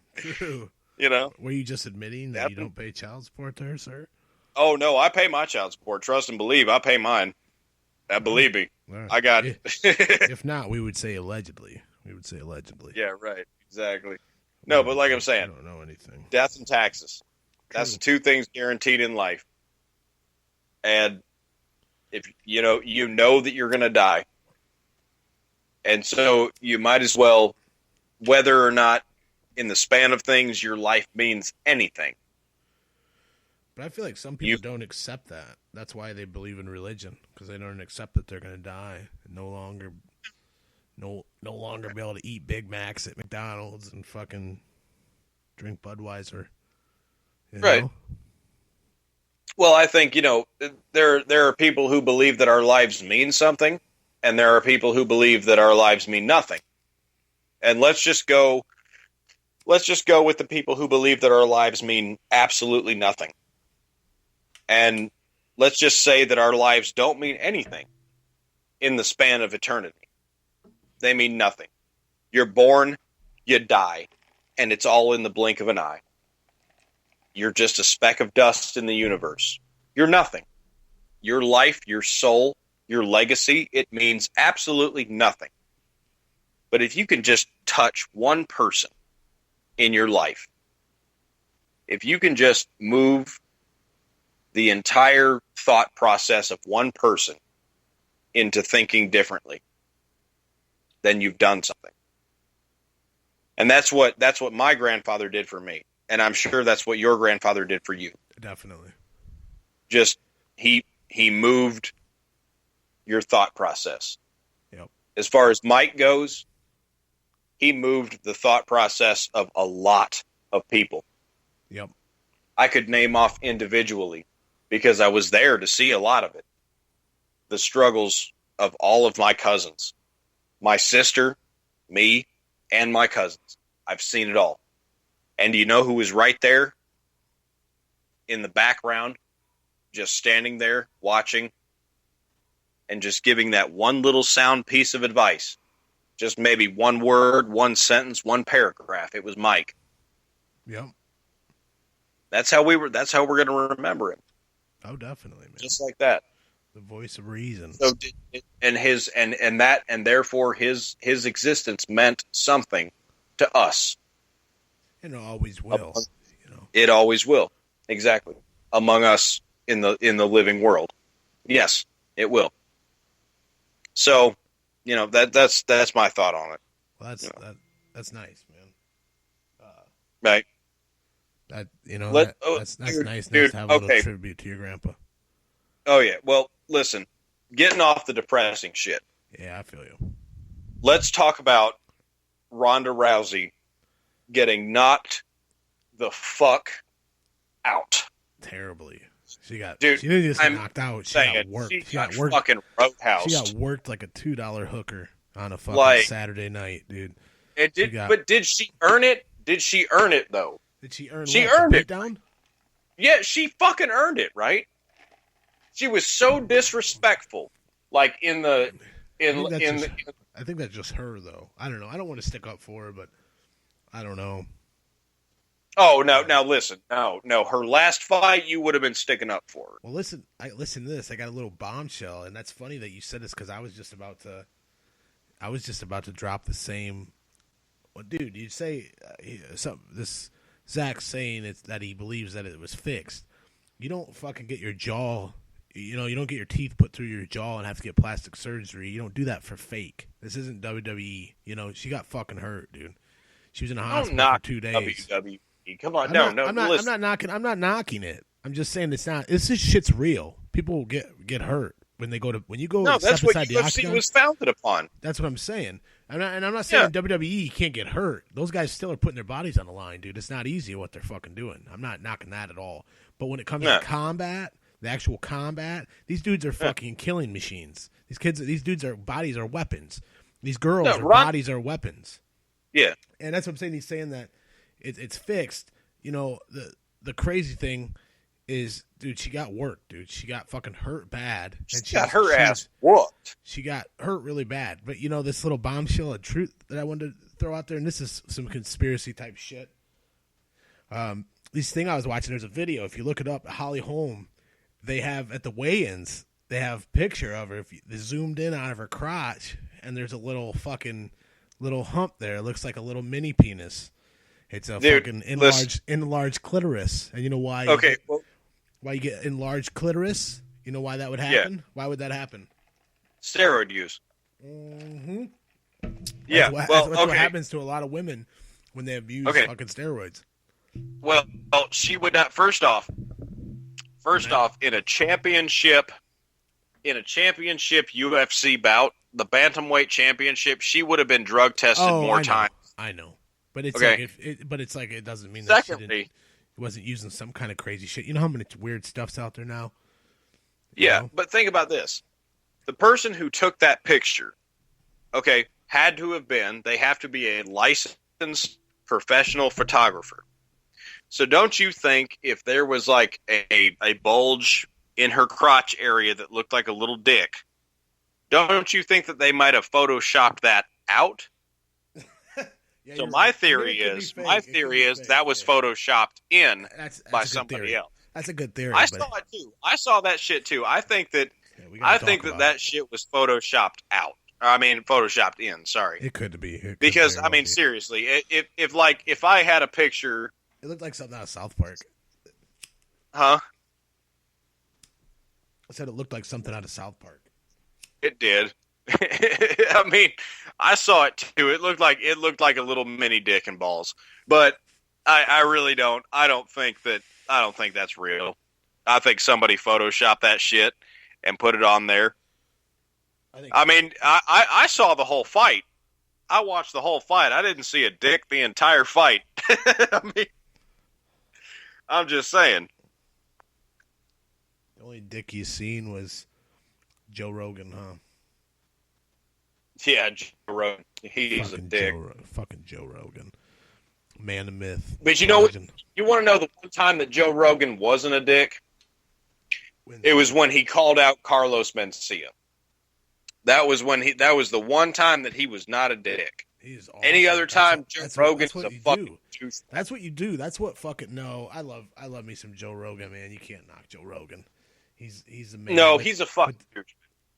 Were you just admitting that you don't pay child support there, sir? Oh, no, I pay my child support. Trust and believe, I pay mine. Believe me, right. I got it. If not, we would say allegedly. Yeah, right. Exactly. No, but like I'm saying, I don't know anything. Death and taxes. That's the 2 things guaranteed in life. And if you know that you're going to die. And so you might as well, whether or not in the span of things your life means anything. But I feel like some people don't accept that. That's why they believe in religion, because they don't accept that they're going to die and no longer be able to eat Big Macs at McDonald's and fucking drink Budweiser. Right. Well, I think, there are people who believe that our lives mean something, and there are people who believe that our lives mean nothing. And let's just go with the people who believe that our lives mean absolutely nothing. And let's just say that our lives don't mean anything in the span of eternity. They mean nothing. You're born, you die, and it's all in the blink of an eye. You're just a speck of dust in the universe. You're nothing. Your life, your soul, your legacy, it means absolutely nothing. But if you can just touch one person in your life, if you can just move the entire thought process of one person into thinking differently, then you've done something. And that's what my grandfather did for me. And I'm sure that's what your grandfather did for you. Definitely. Just he moved your thought process. Yep. As far as Mike goes, he moved the thought process of a lot of people. Yep. I could name off individually because I was there to see a lot of it. The struggles of all of my cousins, my sister, me, and my cousins. I've seen it all. And do you know who was right there in the background, just standing there watching and just giving that one little sound piece of advice? Just maybe one word, one sentence, one paragraph. It was Mike. Yep. That's how we're going to remember him. Oh, definitely, man. Just like that. The voice of reason. So and therefore his existence meant something to us. And it always will. It always will. Exactly. Among us in the living world. Yes, it will. So, that's my thought on it. Well, that's nice, man. Right. That's nice to have a little tribute to your grandpa. Oh yeah. Well, listen, getting off the depressing shit. Yeah, I feel you. Let's talk about Ronda Rousey getting knocked the fuck out. Terribly. She didn't just get knocked out. She got worked. She got worked. Fucking roadhouse. She got worked like a $2 hooker on a fucking Saturday night, dude. But did she earn it? Did she earn it though? Did she earn? She what, earned it. Down? Yeah, she fucking earned it, right? She was so disrespectful, like I think that's just her, though. I don't know. I don't want to stick up for her, but I don't know. Oh no! Now listen, no. Her last fight, you would have been sticking up for her. Well, listen to this. I got a little bombshell, and that's funny that you said this because I was just about to drop the same. Well, dude, you say this Zach's saying that he believes that it was fixed. You don't fucking get your jaw. You don't get your teeth put through your jaw and have to get plastic surgery. You don't do that for fake. This isn't WWE. She got fucking hurt, dude. She was in a hospital for 2 days. WWE. Come on, I'm not knocking it. I'm just saying it's not. This shit's real. People get hurt when you go. No, that's what UFC octagon, was founded upon. That's what I'm saying. I'm not saying WWE can't get hurt. Those guys still are putting their bodies on the line, dude. It's not easy what they're fucking doing. I'm not knocking that at all. But when it comes to combat, the actual combat, these dudes are fucking killing machines. These dudes' bodies are weapons. These girls' bodies are weapons. Yeah, and that's what I'm saying. He's saying that it's fixed. The crazy thing is, dude, she got worked, dude. She got fucking hurt bad. And she got her ass whooped. She got hurt really bad. But, this little bombshell of truth that I wanted to throw out there, and this is some conspiracy type shit. This thing I was watching, there's a video. If you look it up, Holly Holm, they have, at the weigh-ins, they have a picture of her. If they zoomed in out of her crotch, and there's a little hump there. It looks like a little mini penis. It's a fucking enlarged clitoris. And you know why? Okay, why you get enlarged clitoris? You know why that would happen? Yeah. Why would that happen? Steroid use. Mm-hmm. Yeah. That's what happens to a lot of women when they abuse fucking steroids. Well, she would not. First off, in a championship UFC bout, the bantamweight championship, she would have been drug tested more times. I know. But it's like it doesn't mean that she wasn't using some kind of crazy shit. You know how many weird stuff's out there now? Yeah, but think about this. The person who took that picture, had to have been, they have to be a licensed professional photographer. So don't you think if there was like a bulge in her crotch area that looked like a little dick, don't you think that they might have photoshopped that out? Yeah, so my theory is that was photoshopped in by somebody else. That's a good theory. I saw it too. I saw that shit too. I think that shit was photoshopped out. I mean, photoshopped in. Sorry, it could be because I mean, seriously, if I had a picture, it looked like something out of South Park. Huh? I said it looked like something out of South Park. It did. I mean, I saw it too. It looked like a little mini dick and balls. But I really don't. I don't think that's real. I think somebody photoshopped that shit and put it on there. I saw the whole fight. I watched the whole fight. I didn't see a dick the entire fight. I mean, I'm just saying. The only dick you seen was Joe Rogan, huh? Yeah, Joe Rogan. He's fucking a dick. Fucking Joe Rogan. Man of myth. But you know what? Legend. You want to know the one time that Joe Rogan wasn't a dick? It was when he called out Carlos Mencia. That was the one time that he was not a dick. He's awesome. Any other time, Joe Rogan is a fucking douche. That's what you do. That's what fucking no. I love me some Joe Rogan, man. You can't knock Joe Rogan. He's the man. No, he's a fucking douche.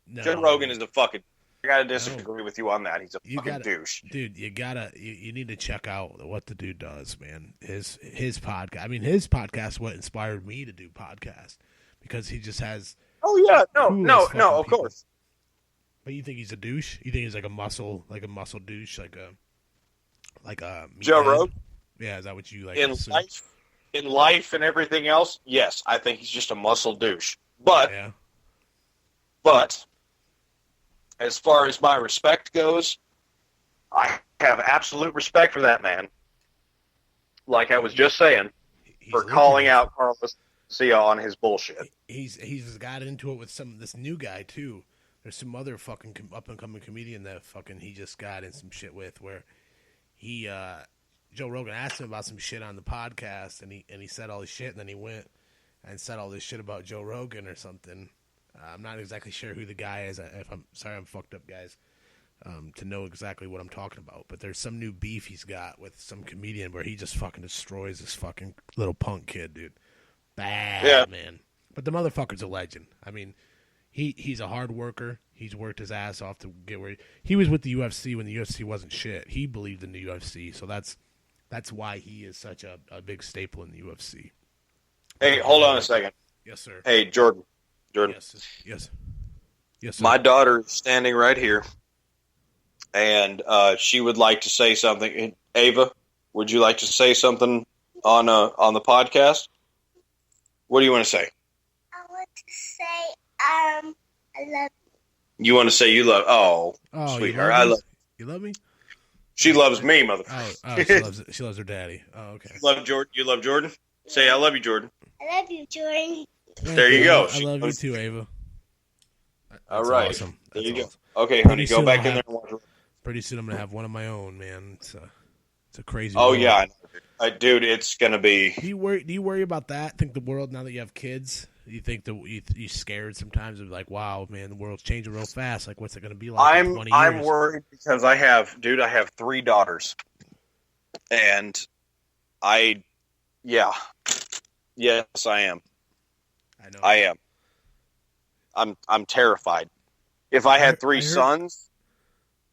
No, Joe Rogan is a fucking. I gotta disagree with you on that. He's a fucking douche, dude. You need to check out what the dude does, man. His podcast. I mean, his podcast is what inspired me to do podcast because he just has. Oh yeah, no, of course. But you think he's a douche? You think he's like a muscle douche, like a Joe Rogan? Yeah, is that what you like? In life and everything else? Yes, I think he's just a muscle douche. But as far as my respect goes, I have absolute respect for that man. Like I was just saying, for calling out Carlos Mencia on his bullshit. He's got into it with this new guy too. There's some other fucking up-and-coming comedian that he just got in some shit with where Joe Rogan asked him about some shit on the podcast and he said all this shit and then he went and said all this shit about Joe Rogan or something. I'm not exactly sure who the guy is. I'm fucked up, guys, to know exactly what I'm talking about. But there's some new beef he's got with some comedian where he just fucking destroys this fucking little punk kid, dude. Bad, man. But the motherfucker's a legend. I mean... He's a hard worker. He's worked his ass off to get where he was with the UFC when the UFC wasn't shit. He believed in the UFC, so that's why he is such a big staple in the UFC. Hey, hold on a second. Yes, sir. Hey, Jordan. Yes, sir. My daughter is standing right here, and she would like to say something. Ava, would you like to say something on the podcast? What do you want to say? I want to say. I love you. You want to say you love? Oh, sweetheart, I love. You love me? She loves me, motherfucker. She loves her daddy. Oh, okay. You love Jordan. Say I love you, Jordan. I love you, Jordan. There you go. I love you too, Ava. All right. Awesome. There you awesome. go. Okay, honey, go back in there and watch it. Pretty soon I'm gonna have one of my own, man. It's a crazy. Oh world. yeah, dude, it's gonna be. Do you worry about that? Think the world now that you have kids? You think that you scared sometimes of like, wow, man, the world's changing real fast. Like, what's it going to be like in 20 years? I'm worried because I have 3 daughters, and yes, I am. I know. I am. I'm terrified. If I had 3 sons,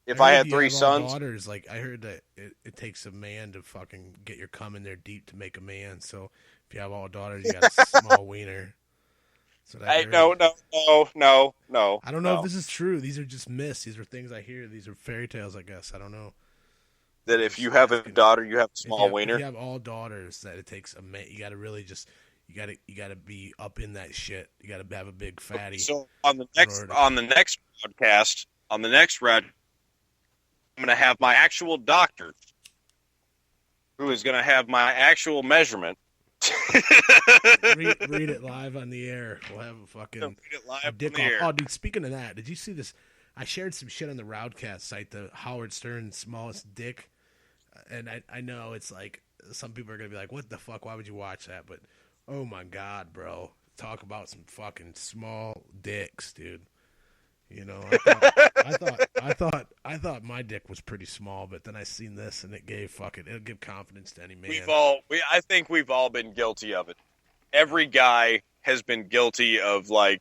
I had 3 sons, daughters, like I heard that it takes a man to fucking get your cum in there deep to make a man. So if you have all daughters, you got a small wiener. No. I don't know if this is true. These are just myths. These are things I hear. These are fairy tales, I guess. I don't know. That if you have a daughter, you have a small wiener. If you have all daughters, that it takes a man. You got to really just you got to be up in that shit. You got to have a big fatty. So on the next broadcast, I'm going to have my actual doctor, who is going to have my actual measurement. read it live on the air. We'll have a fucking read it live dick on the air. Oh, dude! Speaking of that, did you see this? I shared some shit on the RowdCAST site. The Howard Stern smallest dick, and I know it's like some people are gonna be like, "What the fuck? Why would you watch that?" But oh my god, bro! Talk about some fucking small dicks, dude. You know, I thought my dick was pretty small, but then I seen this and it'll give confidence to any man. I think we've all been guilty of it. Every guy has been guilty of I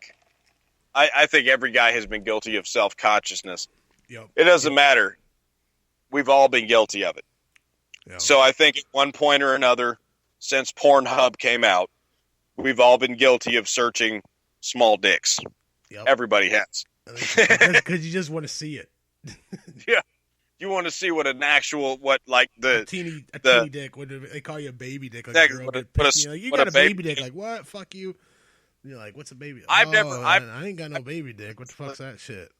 think every guy has been guilty of self-consciousness. Yep. It doesn't matter. We've all been guilty of it. Yep. So I think at one point or another, since Pornhub came out, we've all been guilty of searching small dicks. Yep. Everybody has. Because you just want to see it. Yeah, you want to see what an actual a teeny dick. What do they call you, a baby dick? Like a girl you got a baby dick. Like what? Fuck you. And you're like, what's a baby? I ain't got no baby dick. What the fuck's that shit?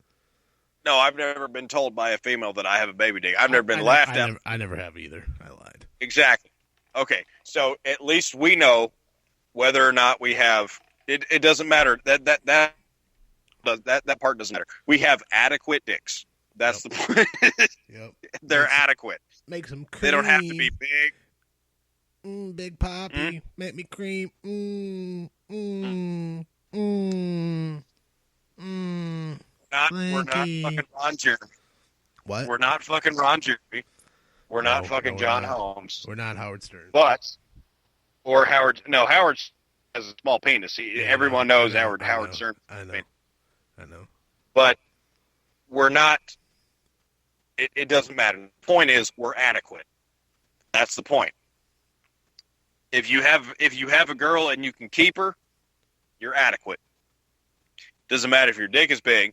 No, I've never been told by a female that I have a baby dick. I've never been laughed at. I never have either. I lied. Exactly. Okay, so at least we know whether or not we have. It doesn't matter. That part doesn't matter. We have adequate dicks. That's the point. Yep. They're adequate. Makes them creamy. They don't have to be big. Big Poppy, make me cream. We're not fucking Ron Jeremy. What? We're not fucking Ron Jeremy. We're not fucking we're John not. Holmes. We're not Howard Stern. Or Howard. No, Howard has a small penis. Everyone knows Howard Stern. I know. But we're not. It doesn't matter. The point is, we're adequate. That's the point. If you have a girl and you can keep her, you're adequate. Doesn't matter if your dick is big.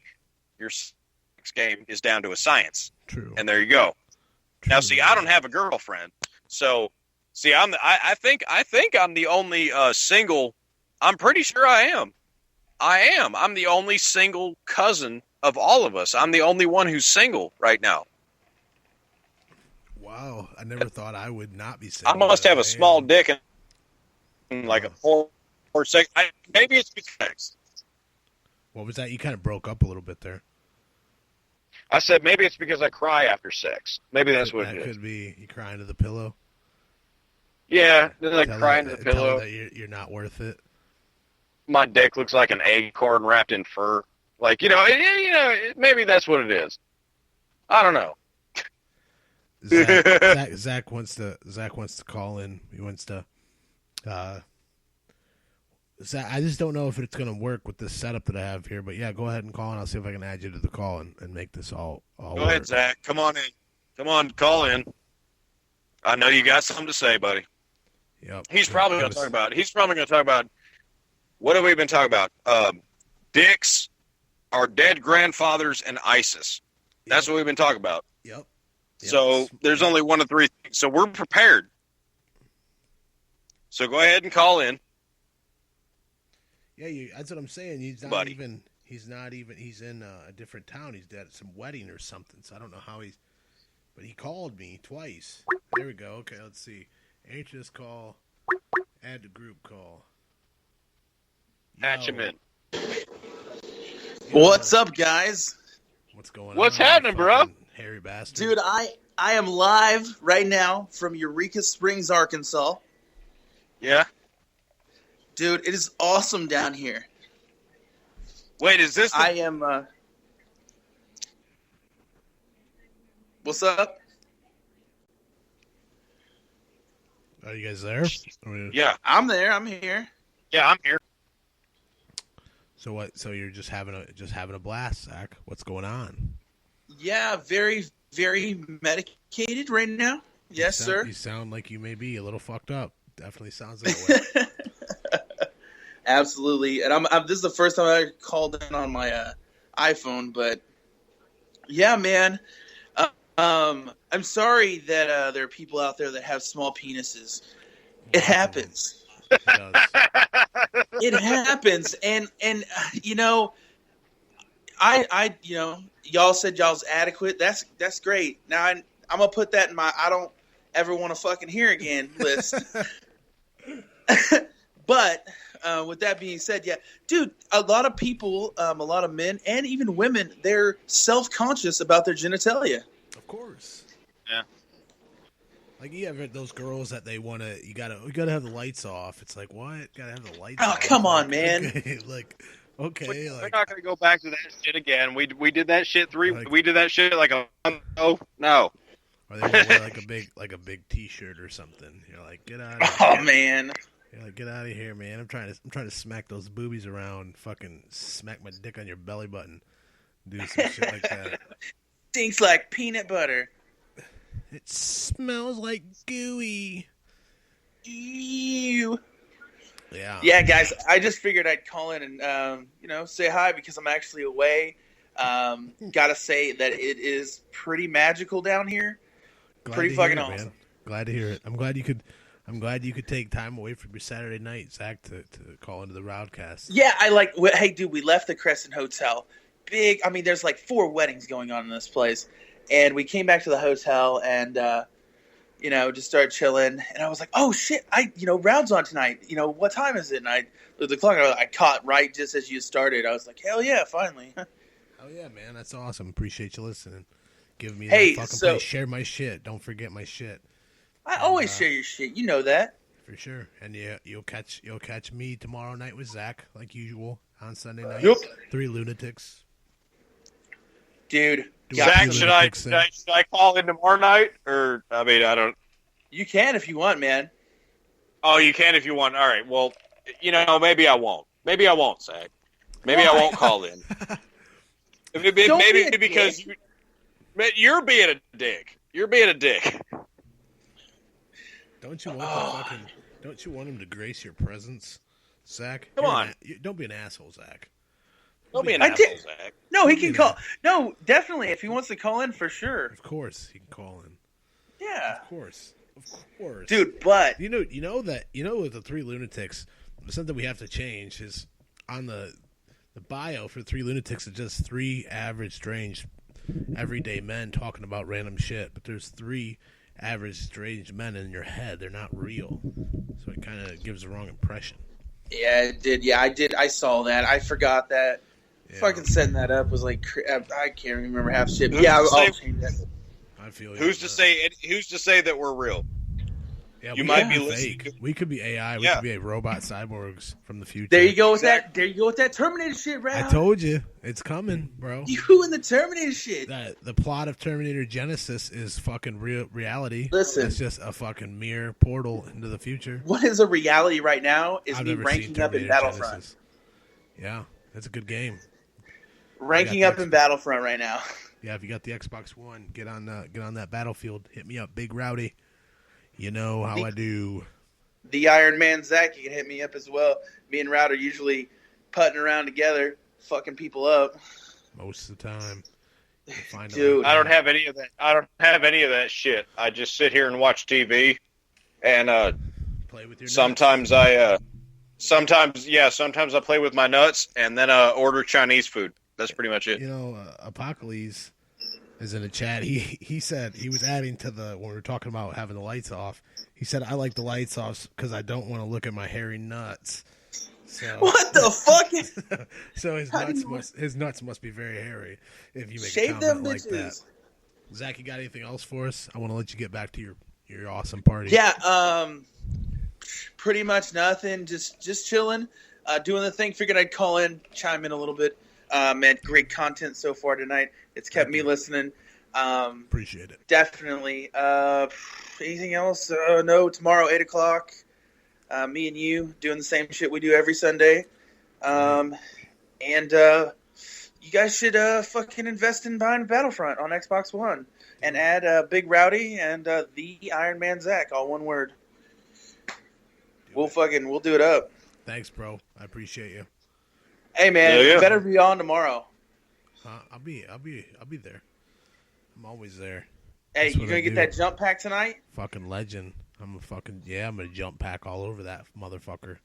Your sex game is down to a science. True. And there you go. True. Now, see, I don't have a girlfriend, so see, I think I'm the only single. I'm pretty sure I am. I'm the only single cousin of all of us. I'm the only one who's single right now. Wow, I never thought I would not be single. I must have a small dick and like a 4 or 6. Maybe it's because. What was that? You kind of broke up a little bit there. I said maybe it's because I cry after sex. Maybe that's what it is. That could be you crying to the pillow. Yeah, like crying to the tell pillow. that you're not worth it. My dick looks like an acorn wrapped in fur. Like maybe that's what it is. I don't know. Zach wants to call in. He wants to. Zach, I just don't know if it's going to work with this setup that I have here. But yeah, go ahead and call in. I'll see if I can add you to the call and make this all Go work. ahead, Zach. Come on in. Come on, call in. I know you got something to say, buddy. Yep. He's probably going to talk about. What have we been talking about? Dicks, our dead grandfathers, and ISIS. That's what we've been talking about. Yep. So there's only one of three things. So we're prepared. So go ahead and call in. Yeah, that's what I'm saying. He's not Buddy. even. He's in a different town. He's at some wedding or something. So I don't know how he's. But he called me twice. There we go. Okay, let's see. Answer this call. Add to group call. Patch him in. What's up, guys? What's going on? What's happening, bro? Hairy bastard. Dude, I am live right now from Eureka Springs, Arkansas. Yeah. Dude, it is awesome down here. Wait, is this? I am. What's up? Are you guys there? Yeah, I'm there. I'm here. yeah, I'm here. So what? So you're just having a blast, Zach? What's going on? Yeah, very, very medicated right now. Yes, sir. You sound like you may be a little fucked up. Definitely sounds that way. Absolutely. And this is the first time I called in on my iPhone, but yeah, man. I'm sorry that there are people out there that have small penises. It happens. It does. It happens, and I y'all said y'all's adequate. That's great. Now I'm gonna put that in my I don't ever want to fucking hear again list. But with that being said, yeah, dude, a lot of people, a lot of men and even women, they're self-conscious about their genitalia. Of course. Yeah. Like you have those girls that they want to. You gotta have the lights off. It's like what? Gotta have the lights. Oh, off. come on, man. Okay, okay. We're not gonna go back to that shit again. We did that shit we did that shit like a month ago. No. Or they want to wear like a big T-shirt or something. You're like, get out of here. Oh man. You're like, get out of here, man. I'm trying to smack those boobies around. Fucking smack my dick on your belly button. Do some shit like that. Stinks like peanut butter. It smells like gooey. Ew. Yeah. Yeah, guys, I just figured I'd call in and say hi because I'm actually away. Gotta say that it is pretty magical down here. Pretty fucking awesome. Man. Glad to hear it. I'm glad you could take time away from your Saturday night, Zach, to call into the RowdCAST. Yeah, hey, dude, we left the Crescent Hotel. There's like 4 weddings going on in this place. And we came back to the hotel and, just started chilling. And I was like, oh, shit, Roud's on tonight. What time is it? And I looked at the clock. I caught right just as you started. I was like, hell yeah, finally. Oh, yeah, man. That's awesome. Appreciate you listening. Give me hey, that fucking place. Share my shit. Don't forget my shit. I always share your shit. You know that. For sure. And yeah, you'll catch me tomorrow night with Zach, like usual, on Sunday night. Yep. 3 lunatics. Dude. Zach, should I call in tomorrow night? Or, I mean, I don't... You can if you want, man. Oh, you can if you want. All right, well, maybe I won't. Maybe I won't, Zach. Maybe I won't call in. Maybe because you're being a dick. You're being a dick. Don't you want him to grace your presence, Zach? Come on. Don't be an asshole, Zach. Don't be an asshole, Zach. No, he can call. No, definitely. If he wants to call in, for sure. Of course, he can call in. Yeah. Of course, dude. But with the 3 lunatics, something we have to change is on the bio for 3 lunatics. It's just 3 average, strange, everyday men talking about random shit. But there's 3 average, strange men in your head. They're not real, so it kind of gives the wrong impression. Yeah, it did. Yeah, I did. I saw that. I forgot that. Yeah. Fucking setting that up was like, I can't remember half shit. But yeah, I'll change that. I feel you. Who's to say that we're real? Yeah, you might be fake. listening. We could be AI. We could be robot cyborgs from the future. There you go with that. There you go with that Terminator shit, right? I told you, it's coming, bro. You and the Terminator shit. The plot of Terminator Genesis is fucking reality. Listen, it's just a fucking mere portal into the future. What is a reality right now is I've me never ranking seen up in Terminator Battlefront. Genesis. Yeah, that's a good game. Ranking up in Battlefront right now. Yeah, if you got the Xbox One, get on that Battlefield. Hit me up, Big Rowdy. You know how I do. The Iron Man Zach, you can hit me up as well. Me and Route are usually putting around together, fucking people up. Most of the time. Dude, I don't have any of that. I don't have any of that shit. I just sit here and watch TV, and play with your sometimes nuts. sometimes I play with my nuts, and then order Chinese food. That's pretty much it. Apocalypse is in the chat. He said he was adding to when we were talking about having the lights off. He said, I like the lights off because I don't want to look at my hairy nuts. So, what the fuck? So his nuts must be very hairy if you make Shave a them comment bitches. like that. Zach, you got anything else for us? I want to let you get back to your awesome party. Yeah, pretty much nothing. Just chilling, doing the thing. Figured I'd call in, chime in a little bit. Man, great content so far tonight. It's kept me listening. Appreciate it. Definitely. Anything else? No, tomorrow, 8 o'clock. Me and you doing the same shit we do every Sunday. And you guys should fucking invest in buying Battlefront on Xbox One. And add Big Rowdy and the Iron Man Zach, all one word. We'll do it up. Thanks, bro. I appreciate you. Hey man, you better be on tomorrow. I'll be there. I'm always there. Hey, you gonna get that jump pack tonight? Fucking legend. I'm gonna jump pack all over that motherfucker.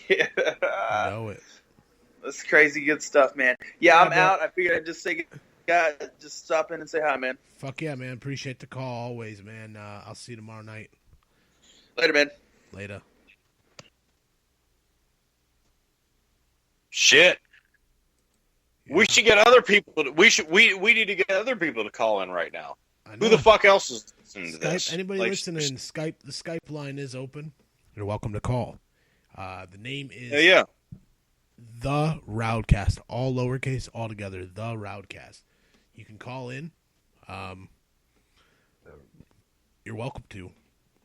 Yeah. I know it. That's crazy good stuff, man. Yeah, I'm out. I figured I'd just just stop in and say hi, man. Fuck yeah, man. Appreciate the call always, man. I'll see you tomorrow night. Later, man. Later. Shit. Yeah. We should get other people. We need to get other people to call in right now. Who the fuck else is listening to this? Anybody listening? Skype. The Skype line is open. You're welcome to call. The name is the RowdCAST, all lowercase, all together. The RowdCAST. You can call in. You're welcome to.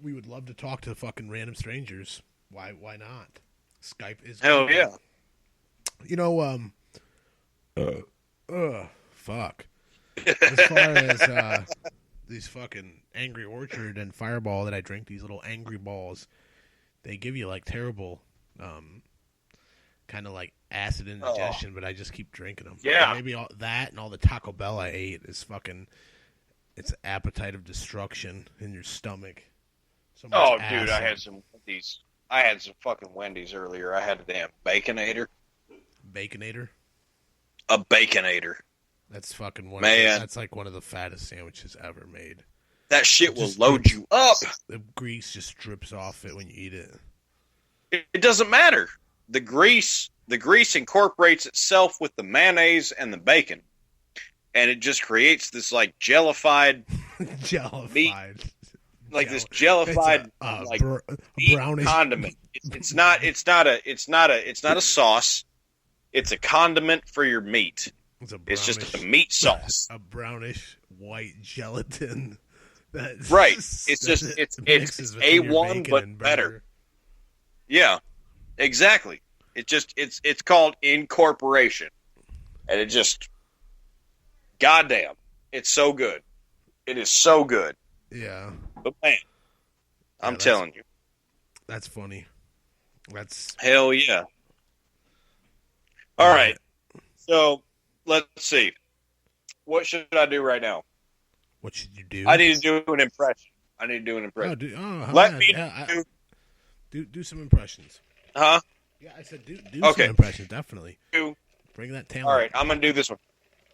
We would love to talk to fucking random strangers. Why not? Skype is hell yeah. Fuck. As far as these fucking Angry Orchard and Fireball that I drink, these little angry balls, they give you like terrible, kind of like acid indigestion, but I just keep drinking them. Yeah. Maybe all that and all the Taco Bell I ate is fucking, it's an appetite of destruction in your stomach. So much acid. Dude, I had some Wendy's. I had some fucking Wendy's earlier. I had a damn Baconator. Baconator? A Baconator. That's fucking that's like one of the fattest sandwiches ever made. That shit will load you up. The grease just drips off it when you eat it. It doesn't matter. The grease incorporates itself with the mayonnaise and the bacon, and it just creates this like jellified jellified meat. like this jellified like brownish condiment. It's not a sauce. It's a condiment for your meat. It's just a meat sauce. A brownish white gelatin. Right. It's A1 but better. Yeah. Exactly. It's called incorporation. And it just goddamn, it's so good. It is so good. Yeah. But man, I'm telling you. That's funny. That's hell yeah. All right. So, let's see. What should I do right now? What should you do? I need to do an impression. Let me do some impressions. Huh? Yeah, I said do some impressions, definitely. Bring that talent. All right, I'm going to do this one.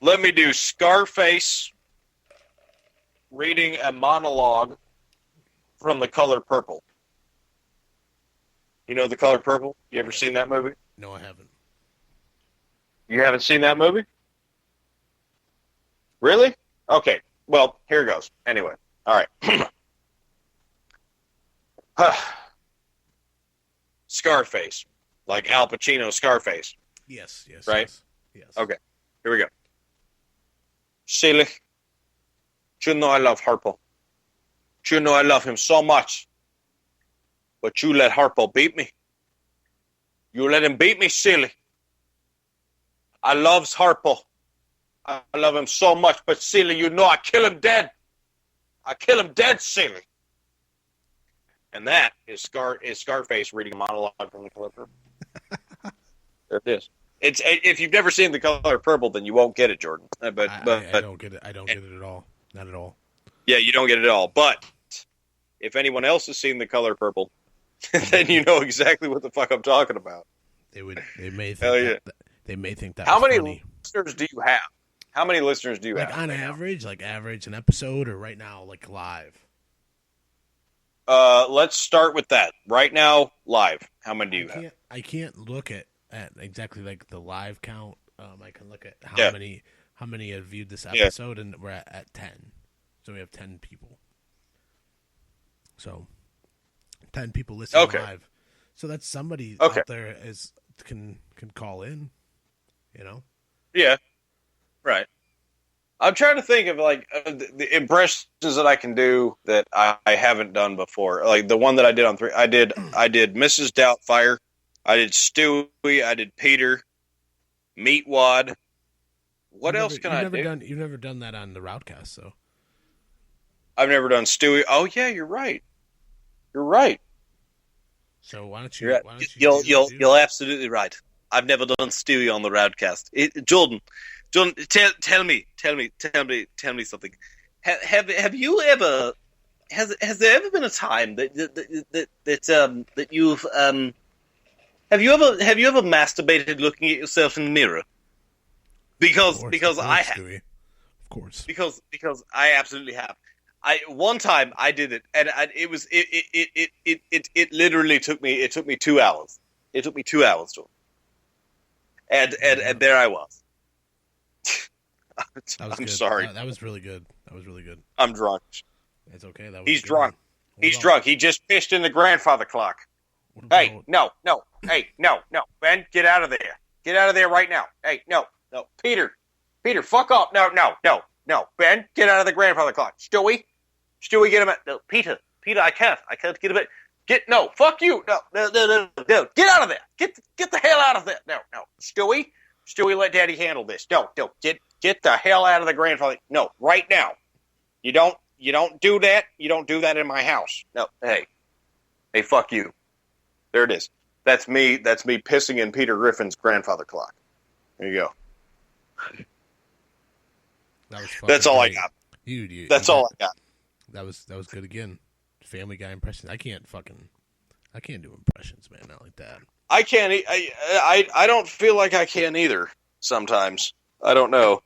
Let me do Scarface reading a monologue from The Color Purple. You know The Color Purple? You ever seen that movie? No, I haven't. You haven't seen that movie? Really? Okay. Well, here goes. Anyway. All right. Scarface. Like Al Pacino Scarface. Yes. Right? Yes. Okay. Here we go. Silly. You know I love Harpo. You know I love him so much. But you let Harpo beat me. You let him beat me, silly. I loves Harpo. I love him so much, but silly, you know I kill him dead. I kill him dead, silly. And that is Scarface reading a monologue from The Color Purple. There it is. It's if you've never seen The Color Purple, then you won't get it, Jordan. But I don't get it. I don't get it at all. Not at all. Yeah, you don't get it at all. But if anyone else has seen The Color Purple, then you know exactly what the fuck I'm talking about. They may think hell yeah. They may think that. How was many funny. listeners do you have? How many listeners do you have? Like on average, an episode, or right now, like live? Let's start with that. Right now, live. How many do you have? I can't look at exactly like the live count. I can look at how many have viewed this episode, and we're at 10. So we have 10 people. So 10 people listening live. So that's somebody out there can call in. You know? Yeah. Right. I'm trying to think of like the impressions that I can do that I haven't done before. Like the one that I did on 3. I did Mrs. Doubtfire. I did Stewie. I did Peter. Meatwad. What else can I do? You've never done that on the RowdCAST, so. I've never done Stewie. Oh yeah, you're right. You're right. So why don't you? You're absolutely right. I've never done Stewie on the RowdCAST. Jordan, tell me something. Have you ever? Has there ever been a time that you've have you ever masturbated looking at yourself in the mirror? Because I have. Stewie. Of course. Because I absolutely have. One time I did it, and it literally took me 2 hours. It took me 2 hours to. And there I was. I'm sorry. That was really good. I'm drunk. It's okay. He's drunk. He's drunk. He just pissed in the grandfather clock. Hey, no. Hey, no. Ben, get out of there. Get out of there right now. Hey, no. Peter, fuck off. No. Ben, get out of the grandfather clock. Stewie, get him out. No, Peter, I can't get him out. Fuck you. No. Get out of there. Get the hell out of there. No. Stewie, let Daddy handle this. No. Get the hell out of the grandfather. No, right now. You don't do that. You don't do that in my house. No. Hey, fuck you. There it is. That's me pissing in Peter Griffin's grandfather clock. There you go. That's all great. I got. That's all I got. That was good again. Family Guy impressions. I can't do impressions, man. Not like that. I can't. I don't feel like I can either. Sometimes I don't know.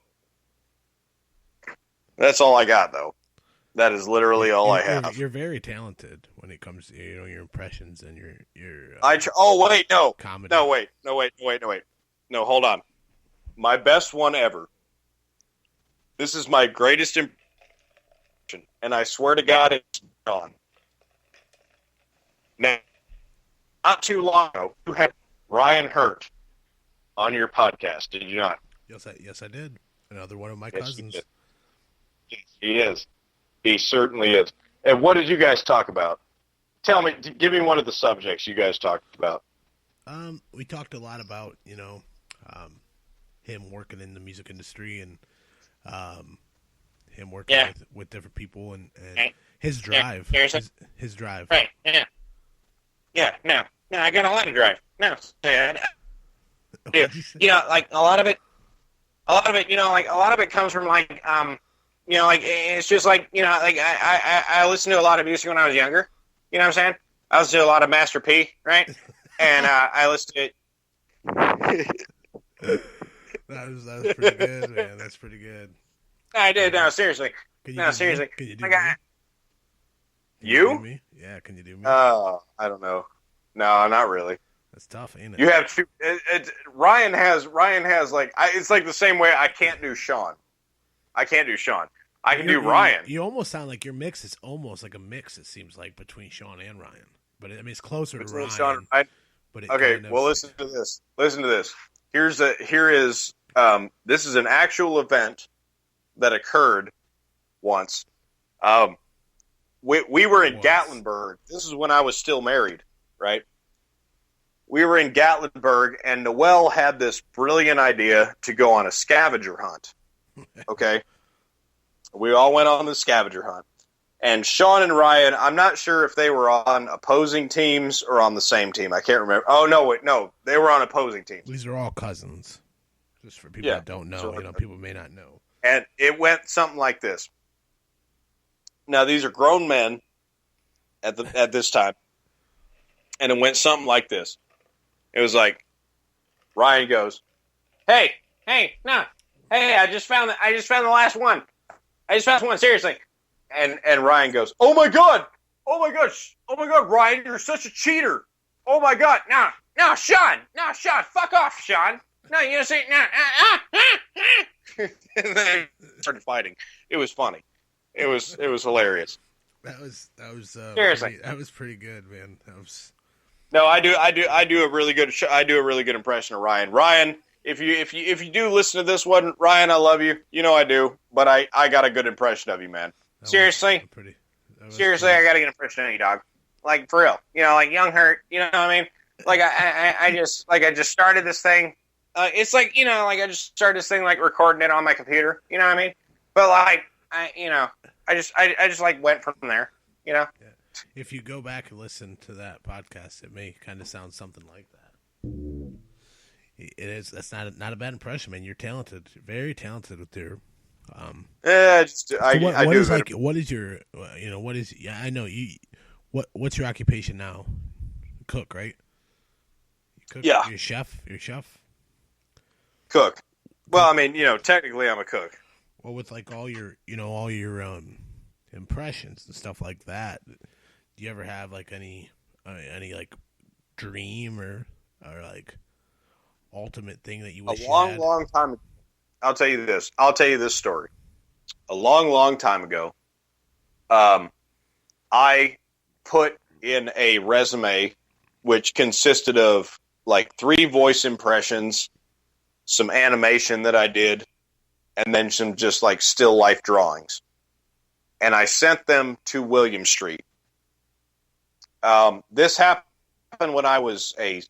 That's all I got, though. That is literally all I have. You're very talented when it comes to your impressions and your. Wait, no. Comedy. No, wait. No, hold on. My best one ever. This is my greatest impression, and I swear to God it's gone. Now, not too long ago, you had Ryan Hurt on your podcast, did you not? Yes, I did. Another one of my Yes, cousins. you did. Yes, he is. He certainly is. And what did you guys talk about? Tell me, give me one of the subjects you guys talked about. We talked a lot about, him working in the music industry and him working with different people and his drive. His drive. Right, yeah. Yeah, no, I got a lot of drive. No, dude, like a lot of it, like a lot of it comes from like, like it's just like, like I listened to a lot of music when I was younger. You know what I'm saying? I listened to a lot of Master P, right? And I listened to it. That was pretty good, man. That's pretty good. I did. No, seriously. Seriously. Can you do like, me? You? Yeah, can you do me? I don't know. No, not really. That's tough, ain't it? You have two. Ryan has like it's like the same way I can't do Sean. I can do Ryan. You almost sound like your mix is almost like a mix. It seems like between Sean and Ryan, but it's closer to Ryan. Sean and Ryan. But okay, well, listen to this. This is an actual event that occurred once. We were in Gatlinburg. This is when I was still married, right? We were in Gatlinburg, and Noelle had this brilliant idea to go on a scavenger hunt. Okay? We all went on the scavenger hunt. And Sean and Ryan, I'm not sure if they were on opposing teams or on the same team. I can't remember. Oh, no, they were on opposing teams. These are all cousins. Just for people that don't know, people may not know. And it went something like this. Now, these are grown men at this time. And it went something like this. It was like, Ryan goes, Hey, I just found the last one. I just found one, seriously. And Ryan goes, Oh my God, Ryan, you're such a cheater. Oh my God, no, Sean, fuck off, Sean. No, you see, no. And then they started fighting. It was funny. It was hilarious. That was seriously. That was pretty good, man. No, I do a really good impression of Ryan. Ryan, if you do listen to this one, Ryan, I love you. You know I do, but I got a good impression of you, man. Seriously, seriously, I got a good impression of you, dog. Like for real, like Young Hurt. You know what I mean? Like I just started this thing. It's like like I just started this thing, like recording it on my computer. You know what I mean? But like I just like went from there. Yeah. If you go back and listen to that podcast, it may kind of sound something like that. It is. That's not a bad impression, man. You're talented, very talented with your. What is your? What is? Yeah, I know you. What's your occupation now? Cook, right? You cook. Yeah. You're a chef. Cook. Well, I mean, technically, I'm a cook. Well, with like all your impressions and stuff like that. Do you ever have like any like dream or like ultimate thing that you wish you had? Long time. I'll tell you this story. A long time ago, I put in a resume which consisted of like 3 voice impressions, some animation that I did, and then some just like still life drawings. And I sent them to William Street. This happened when I was a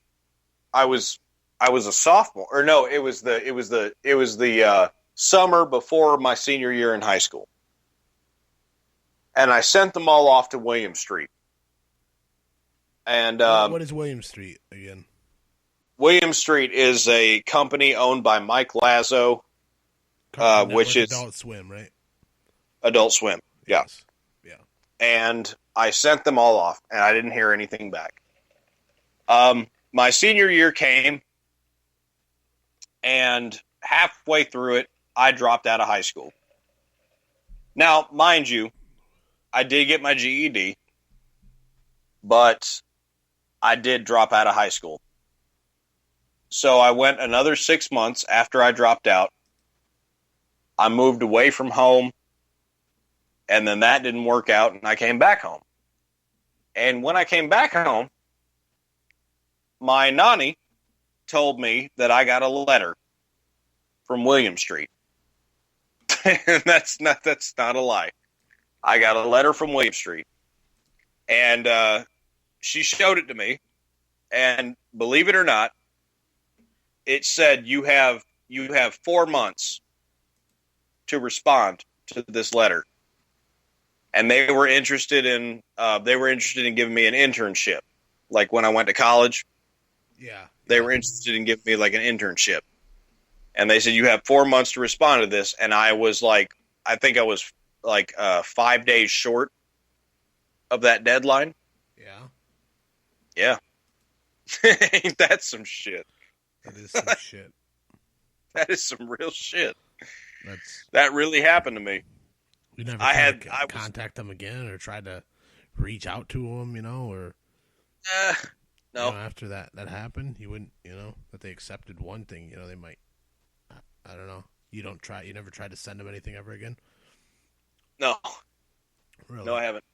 sophomore, or no, it was the summer before my senior year in high school. And I sent them all off to William Street. And what is William Street again? William Street is a company owned by Mike Lazo, which is Adult Swim, right? Adult Swim, yeah. Yes. Yeah. And I sent them all off, and I didn't hear anything back. My senior year came, and halfway through it, I dropped out of high school. Now, mind you, I did get my GED, but I did drop out of high school. So I went another 6 months after I dropped out. I moved away from home, and then that didn't work out, and I came back home. And when I came back home, my nanny told me that I got a letter from William Street. And that's not a lie. I got a letter from William Street. And she showed it to me. And believe it or not, it said you have 4 months to respond to this letter. And they were interested in giving me an internship. Like when I went to college. Yeah. They were interested in giving me like an internship. And they said, you have 4 months to respond to this. And I was like, I think I was like 5 days short of that deadline. Yeah. Ain't that some shit? That is some shit. That is some real shit. That's That really happened to me. You never I contact them again or tried to reach out to them, or no. After that happened, you wouldn't, that they accepted one thing, they might. I don't know. You never tried to send them anything ever again? No. Really? No, I haven't.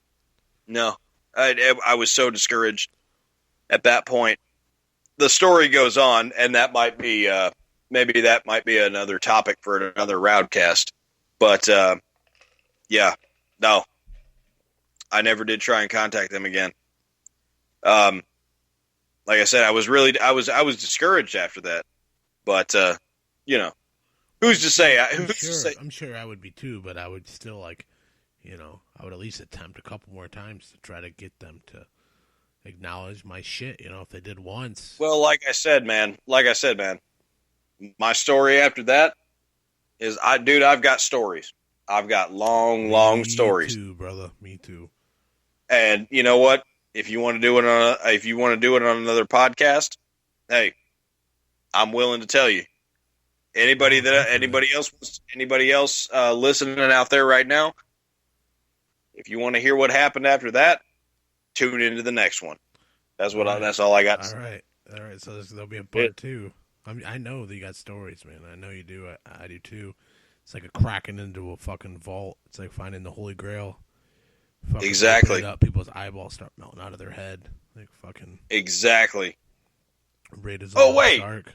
No. I was so discouraged at that point. The story goes on, and that might be maybe that might be another topic for another RowdCAST. But yeah, no, I never did try and contact them again. Like I said, I was discouraged after that. But who's to say? I'm sure I would be too, but I would still I would at least attempt a couple more times to try to get them to acknowledge my shit, if they did once. Well, like I said, man, my story after that is I've got stories. I've got long stories. Me too, brother. Me too. And you know what? If you want to do it on another podcast, hey, I'm willing to tell you. Anybody else listening out there right now, if you want to hear what happened after that, tune into the next one. That's all I got. All right. So there'll be a part 2. I know that you got stories, man. I know you do. I do too. It's like a cracking into a fucking vault. It's like finding the Holy Grail. Fucking exactly. It up, people's eyeballs start melting out of their head. Like fucking. Exactly. Raiders oh wait. Ark.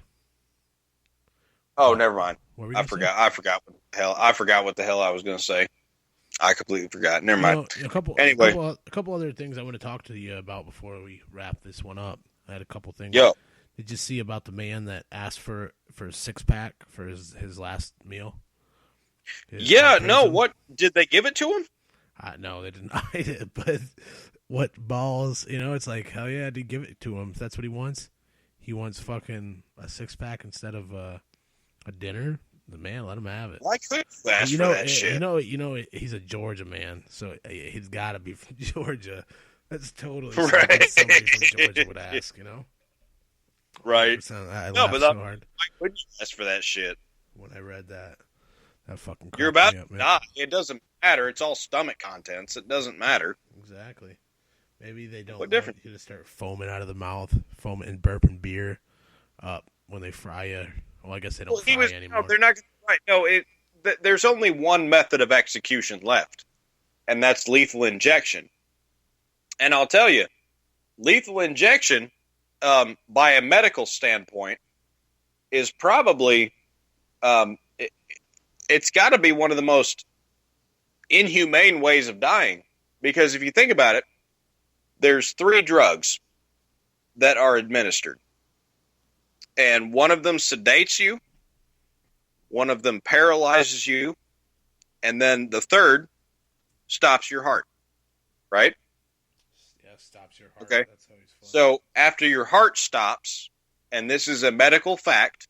Oh, never mind. I forgot what the hell I was going to say. I completely forgot. Never mind. A couple other things I want to talk to you about before we wrap this one up. I had a couple things. Yo. Did you see about the man that asked for a 6-pack for his last meal? What did they give it to him? No, they didn't hide it, but what balls, it's like, hell yeah, I did give it to him. If that's what he wants. He wants fucking a 6-pack instead of a dinner. The man, let him have it. Why couldn't you ask for that shit? He's a Georgia man, so he's got to be from Georgia. That's totally right. Somebody from Georgia would ask, Right. I no, but so hard. Why couldn't you ask for that shit? When I read that fucking You're about me up, to man. die. It doesn't matter. It's all stomach contents. It doesn't matter. Exactly. Maybe they don't What want difference? you to start foaming out of the mouth, foaming and burping beer up when they fry you. Well, I guess they don't fry anymore. No, they're not right. No, there's only one method of execution left, and that's lethal injection. And I'll tell you, lethal injection, by a medical standpoint, is probably it's got to be one of the most inhumane ways of dying. Because if you think about it, there's 3 drugs that are administered. And one of them sedates you, one of them paralyzes you, and then the third stops your heart. Right? Yeah, stops your heart. Okay. That's how he's fun. So after your heart stops, and this is a medical fact,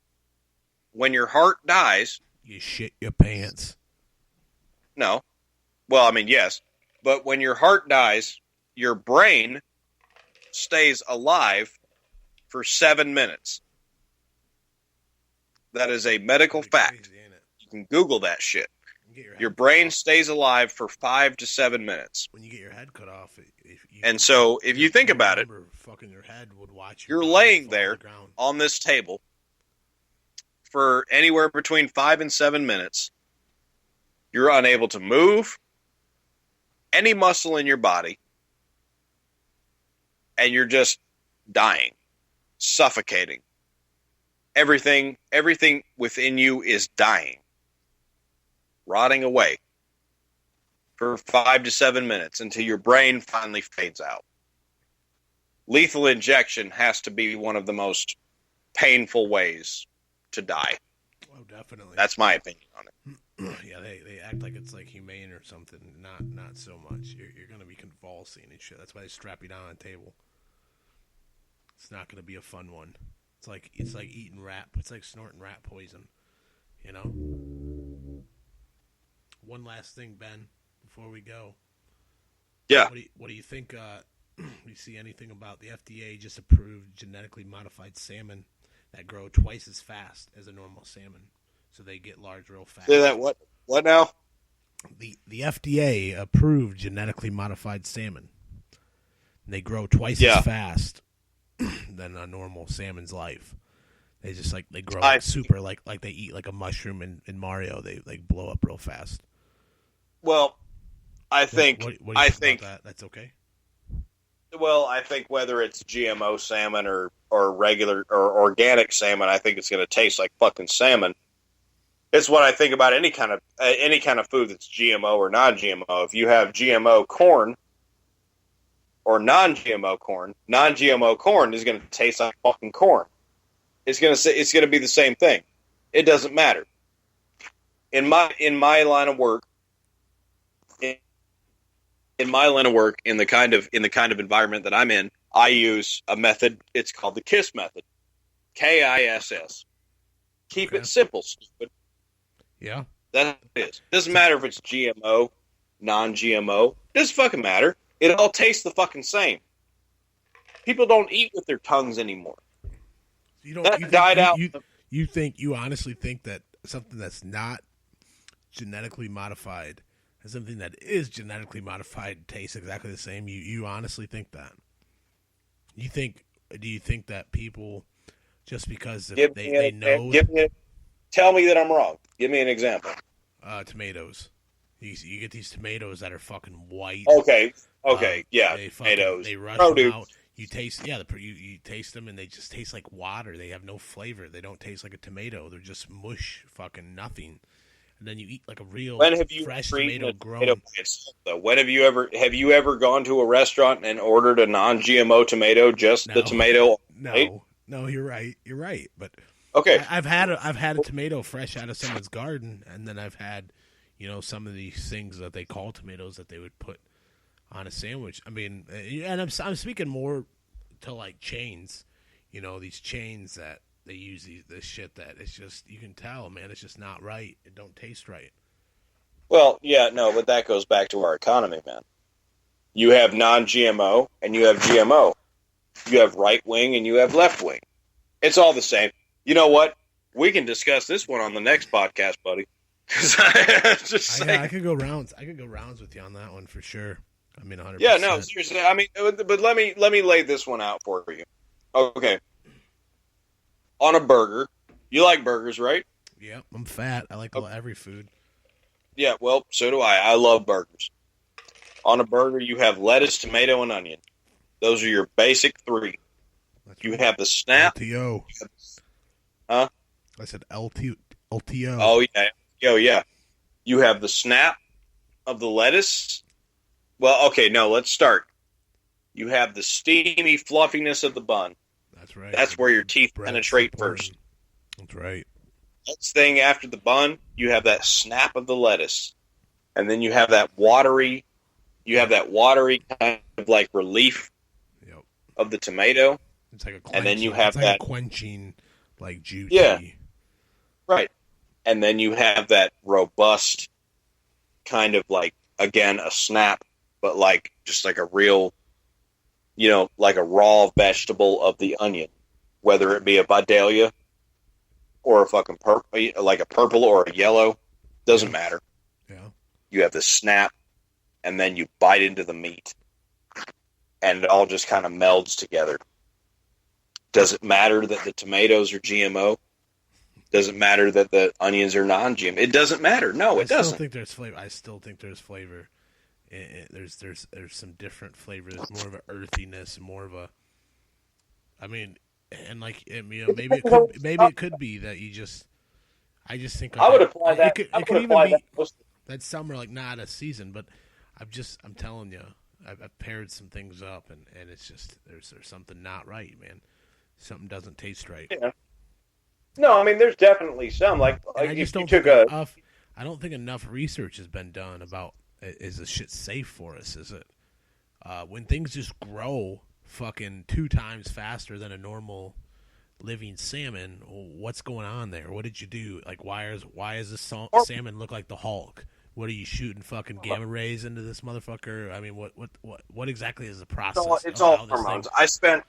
when your heart dies... You shit your pants. No. Well, I mean, yes. But when your heart dies, your brain stays alive for 7 minutes. That is a medical fact. Crazy, ain't it? You can Google that shit. Your brain stays alive for 5 to 7 minutes. When you get your head cut off, if you think about it, fucking your head would watch you're laying there on this table for anywhere between 5 and 7 minutes. You're unable to move any muscle in your body. and you're just dying, suffocating. Everything within you is dying, rotting away for 5 to 7 minutes until your brain finally fades out. Lethal injection has to be one of the most painful ways to die. Oh, definitely. That's my opinion on it. Yeah, they act like it's like humane or something. Not so much. You're going to be convulsing and shit. That's why they strap you down on a table. It's not going to be a fun one. It's like eating rat. It's like snorting rat poison. You know. One last thing, Ben, before we go. Yeah. What do you think? You see anything about the FDA just approved genetically modified salmon that grow twice as fast as a normal salmon, so they get large real fast? Say that what? What now? The FDA approved genetically modified salmon. They grow twice as fast than a normal salmon's life. They just they grow super like they eat like a mushroom in Mario. They blow up real fast. Well, I think what do you think about that? That's okay. Well, I think whether it's GMO salmon or regular or organic salmon, I think it's going to taste like fucking salmon. It's what I think about any kind of food that's GMO or non-GMO. If you have GMO corn or non-GMO corn is going to taste like fucking corn. It's going to be the same thing. It doesn't matter. In my line of work, in the kind of environment that I'm in, I use a method. It's called the KISS method. KISS. Keep it simple, stupid. Yeah. That is. Doesn't matter if it's GMO, non-GMO. Doesn't fucking matter. It all tastes the fucking same. People don't eat with their tongues anymore. You honestly think that something that's not genetically modified and something that is genetically modified tastes exactly the same? You honestly think that? Do you think that people, just because they know... Tell me that I'm wrong. Give me an example. Tomatoes. You get these tomatoes that are fucking white. Okay, yeah, tomatoes. They rush them out. You taste, you taste them, and they just taste like water. They have no flavor. They don't taste like a tomato. They're just mush, fucking nothing. And then you eat like a real fresh tomato grown. When have you ever gone to a restaurant and ordered a non-GMO tomato, the tomato? No, you're right. But okay, I've had a tomato fresh out of someone's garden, and then I've had, some of these things that they call tomatoes that they would put on a sandwich. I mean, and I'm speaking more to like chains, these chains that they use this shit that it's just, you can tell, man, it's just not right. It don't taste right. Well, yeah, no, but that goes back to our economy, man. You have non-GMO and you have GMO. You have right wing and you have left wing. It's all the same. You know what? We can discuss this one on the next podcast, buddy. I could go rounds. I could go rounds with you on that one for sure. I mean, 100%. Yeah, no, seriously. I mean, but let me lay this one out for you. Okay. On a burger, you like burgers, right? Yeah, I'm fat. I like every food. Yeah, well, so do I. I love burgers. On a burger, you have lettuce, tomato, and onion. Those are your basic three. You have the snap. LTO. Huh? I said LTO. Oh, yeah. Yeah. You have the snap of the lettuce. Well, okay, no, let's start. You have the steamy fluffiness of the bun. That's right. That's where your teeth penetrate first. That's right. Next thing after the bun, you have that snap of the lettuce. And then you have that watery kind of like relief of the tomato. It's like a quenching, and then you have that quenching, like juicy. Yeah. Right. And then you have that robust kind of like, again, a snap, but like just like a real, like a raw vegetable of the onion, whether it be a Vidalia or a fucking like a purple or a yellow, doesn't matter. Yeah. You have the snap, and then you bite into the meat, and it all just kind of melds together. Does it matter that the tomatoes are GMO? Does it matter that the onions are non-GMO? It doesn't matter. No, it doesn't. I still think there's flavor. There's some different flavors, more of an earthiness, more of a. I mean, and like maybe it could be that you just. I just think I would apply that. It could even be that summer, like not a season, but I'm telling you, I've paired some things up, and it's just there's something not right, man. Something doesn't taste right. Yeah. No, I mean there's definitely some like I just if you don't took I don't think enough research has been done about is this shit safe for us? Is it when things just grow fucking 2 times faster than a normal living salmon? What's going on there? What did you do? Like why does this salmon look like the Hulk? What are you shooting fucking gamma rays into this motherfucker? I mean, what exactly is the process? It's all hormones. I spent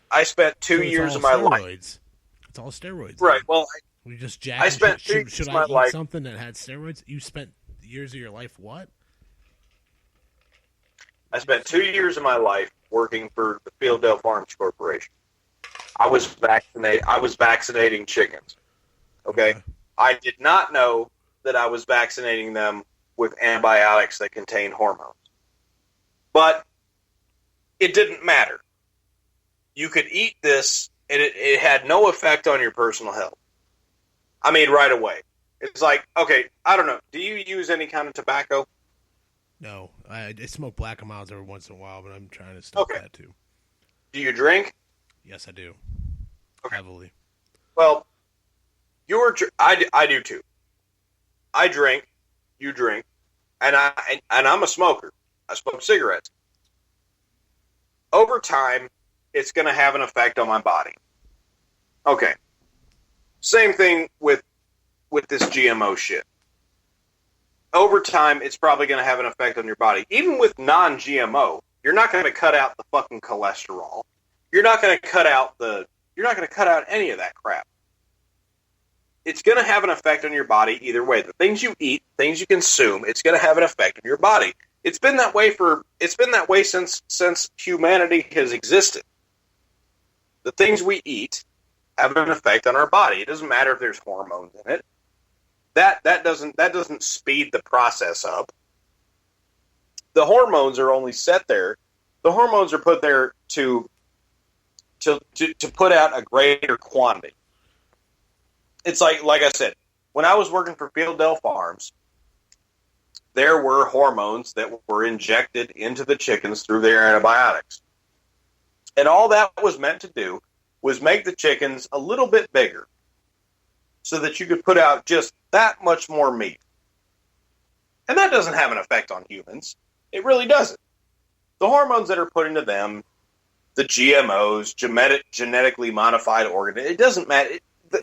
2 years of my life. It's all steroids. Right. Well, we just jacked. I spent should I eat life. something that had steroids? You spent years of your life what? I spent 2 years of my life working for the Fieldale Farms Corporation. I was vaccinating chickens. Okay? I did not know that I was vaccinating them with antibiotics that contain hormones. But it didn't matter. You could eat this, and it had no effect on your personal health. I mean, right away. It's like, okay, I don't know. Do you use any kind of tobacco? No. I smoke Black & Milds every once in a while, but I'm trying to stop that too. Do you drink? Yes, I do. Okay. Heavily. Well, I do too. I drink, you drink, and I'm a smoker. I smoke cigarettes. Over time, it's going to have an effect on my body. Okay. Same thing with this GMO shit. Over time, it's probably going to have an effect on your body. Even with non-GMO, you're not going to cut out the fucking cholesterol. You're not going to cut out any of that crap. It's going to have an effect on your body either way. The things you eat, things you consume, it's going to have an effect on your body. It's been that way since humanity has existed. The things we eat have an effect on our body. It doesn't matter if there's hormones in it. That doesn't speed the process up. The hormones are only set there. The hormones are put there to put out a greater quantity. It's like I said, when I was working for Fieldale Farms, there were hormones that were injected into the chickens through their antibiotics. And all that was meant to do was make the chickens a little bit bigger so that you could put out just that much more meat. And that doesn't have an effect on humans. It really doesn't. The hormones that are put into them, the GMOs, genetically modified organisms, it doesn't matter.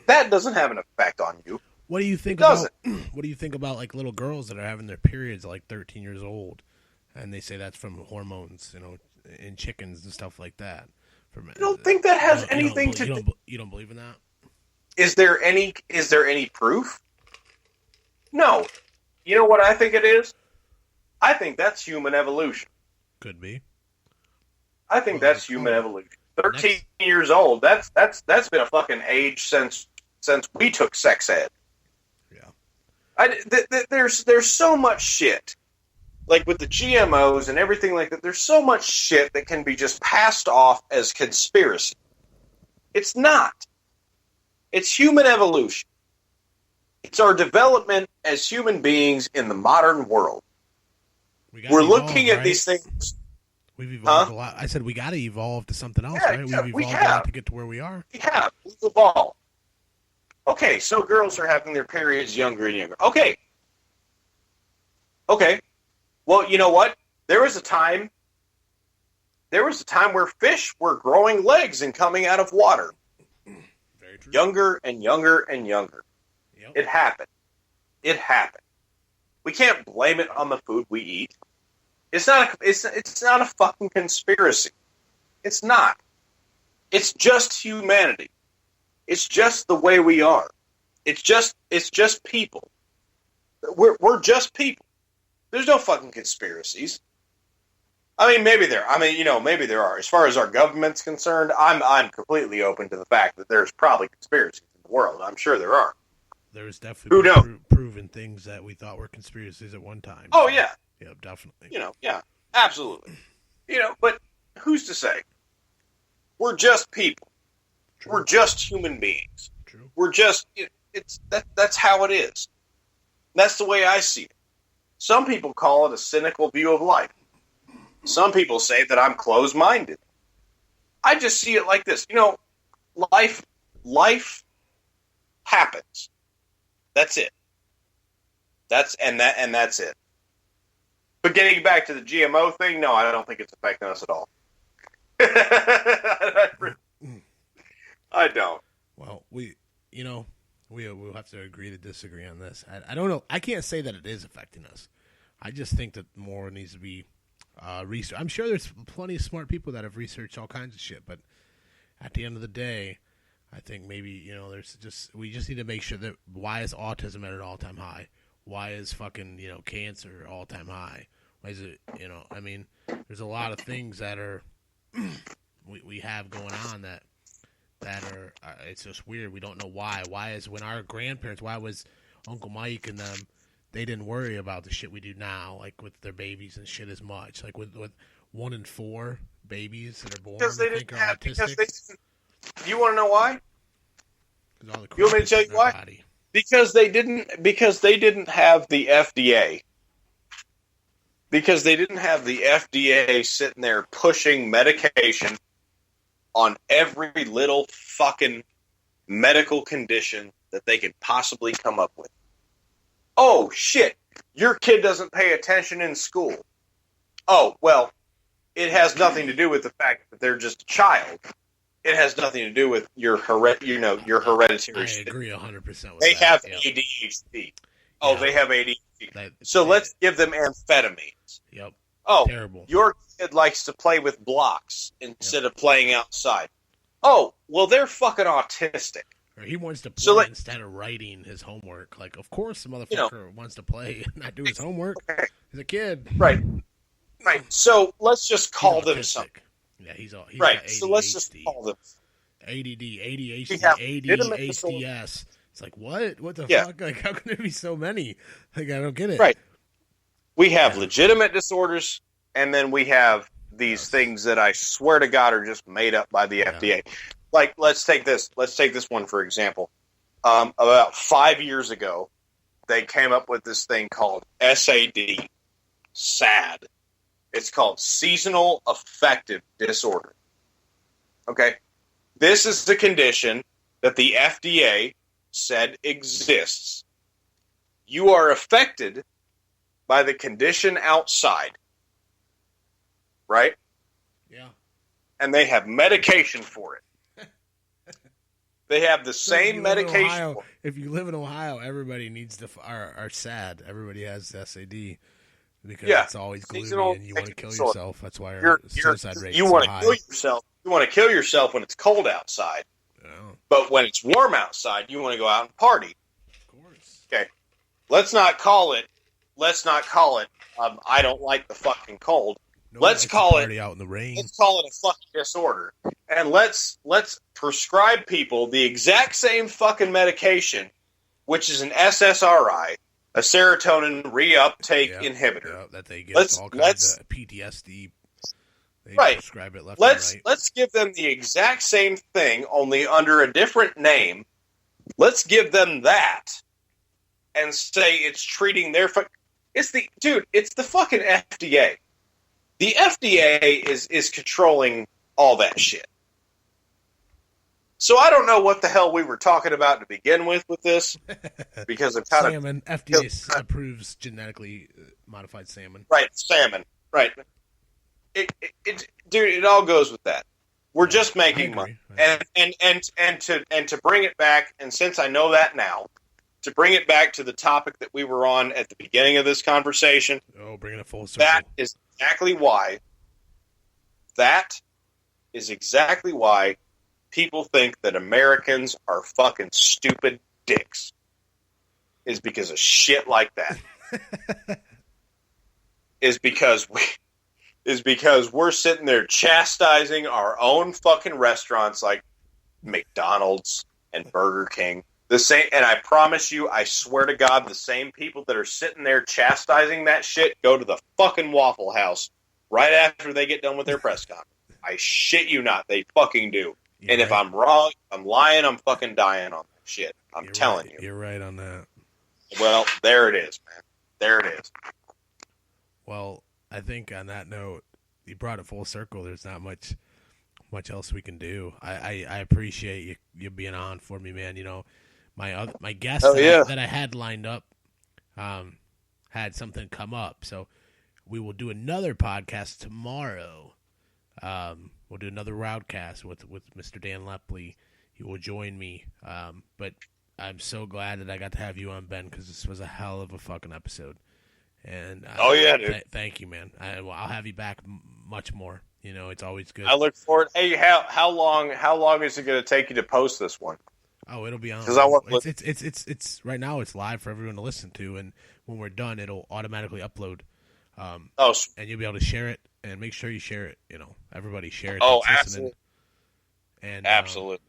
That doesn't have an effect on you. What do you think about? What do you think about like little girls that are having their periods at like 13 years old, and they say that's from hormones, in chickens and stuff like that? I don't think that has anything to do. You don't believe in that? Is there any proof? No. You know what I think it is? I think that's human evolution. Could be. I think that's human evolution. 13 years old. That's been a fucking age since we took sex ed. Yeah. There's so much shit, like with the GMOs and everything like that. There's so much shit that can be just passed off as conspiracy. It's not. It's human evolution. It's our development as human beings in the modern world. We're looking at these things. We've evolved a lot. I said we got to evolve to something else, right? We've evolved a lot to get to where we are. We have. We've evolved. Okay, so girls are having their periods younger and younger. Okay. Well, you know what? There was a time where fish were growing legs and coming out of water. Very true. Younger and younger and younger. Yep. It happened. We can't blame it on the food we eat. It's not a fucking conspiracy. It's not. It's just humanity. It's just the way we are. It's just people. We're just people. There's no fucking conspiracies. I mean, maybe there are. As far as our government's concerned, I'm completely open to the fact that there's probably conspiracies in the world. I'm sure there are. There's definitely proven things that we thought were conspiracies at one time. Oh, yeah. Yeah, definitely. Yeah. Absolutely. But who's to say? We're just people. True. We're just human beings. True. We're just, that's how it is. That's the way I see it. Some people call it a cynical view of life. Some people say that I'm closed-minded. I just see it like this. Life happens. That's it. That's it. But getting back to the GMO thing, no, I don't think it's affecting us at all. I don't. Well, we'll have to agree to disagree on this. I don't know. I can't say that it is affecting us. I just think that more needs to be researched. I'm sure there's plenty of smart people that have researched all kinds of shit, but at the end of the day, I think maybe, we just need to make sure that why is autism at an all-time high? Why is fucking, cancer all-time high? Why is it, there's a lot of things that are, we have going on that are, it's just weird. We don't know why. Why is when our grandparents, why was Uncle Mike and them, they didn't worry about the shit we do now, like with their babies and shit as much. Like with 1 in 4 babies that are born, because they think didn't are have, autistic. You want to know why? All the You want me to tell you why? body. Because they didn't have the FDA. Because they didn't have the FDA sitting there pushing medication on every little fucking medical condition that they could possibly come up with. Oh, shit. Your kid doesn't pay attention in school. Oh, well, it has nothing to do with the fact that they're just a child. It has nothing to do with your hereditary I shit. agree 100% with that. They have Yep. ADHD. Oh, Yeah. they have ADHD. So Let's give them amphetamines. Yep. Oh, Terrible. your kid likes to play with blocks instead of playing outside. Oh, well, they're fucking autistic. Or he wants to play So, instead of writing his homework. Like, of course, the motherfucker wants to play and not do his homework. Okay. He's a kid. Right. So let's just call He's them autistic. something. Yeah, he's Right. got So let's just ADHD. call them. ADD, We ADHD, have legitimate ADHDS. It's like, what? What the Yeah. fuck? Like, how can there be so many? Like, I don't get it. Right. We have legitimate disorders, and then we have these things that I swear to God are just made up by the FDA. Like, let's take this one for example. About 5 years ago, they came up with this thing called SAD. SAD. It's called Seasonal Affective Disorder. Okay? This is the condition that the FDA said exists. You are affected by the condition outside. Right? Yeah. And they have medication for it. They have the same medication for it. If you live in Ohio, everybody needs to are sad. Everybody has SAD because it's always gloomy Seasonal and you want to kill disorder. yourself. That's why our suicide rate is You so want to high. kill yourself. You want to kill yourself when it's cold outside. Yeah, But when it's warm outside, you want to go out and party. of course. Okay. Let's not call it I don't like the fucking cold. Nobody Let's likes to call it party out in the rain. Let's call it a fucking disorder. And let's prescribe people the exact same fucking medication, which is an SSRI, a serotonin reuptake inhibitor. Yeah, that they get Let's- all kinds of PTSD. They Right. prescribe it left Let's and right. give them the exact same thing, only under a different name. Let's give them that and say it's treating their it's the fucking FDA. The FDA is controlling all that shit. So I don't know what the hell we were talking about to begin with this, because I'm kind of Salmon. FDA approves genetically modified salmon. right salmon, right. It all goes with that. We're just making money, and to bring it back. And since I know that now, to bring it back to the topic that we were on at the beginning of this conversation. Oh, bringing it full circle. That is exactly why. That is exactly why people think that Americans are fucking stupid dicks. Is because of shit like that. is because we're sitting there chastising our own fucking restaurants like McDonald's and Burger King. The same, and I promise you, I swear to God, the same people that are sitting there chastising that shit go to the fucking Waffle House right after they get done with their press conference. I shit you not, they fucking do. You're and if right. I'm wrong, I'm lying, I'm fucking dying on that shit. I'm You're telling right. you. You're right on that. Well, there it is, man. There it is. Well, I think on that note, you brought it full circle. There's not much else we can do. I appreciate you being on for me, man. You know, my guest that I had lined up had something come up, so we will do another podcast tomorrow. We'll do another RowdCAST with Mr. Dan Lepley. He will join me. But I'm so glad that I got to have you on, Ben, because this was a hell of a fucking episode. And dude. Thank you, man. I'll have you back much more. You know, it's always good. I look forward. Hey, how long is it going to take you to post this one? Oh, it'll be on. Because I want. It's right now. It's live for everyone to listen to, and when we're done, it'll automatically upload. And you'll be able to share it, and make sure you share it. You know, everybody share it. Oh, absolutely. And absolutely.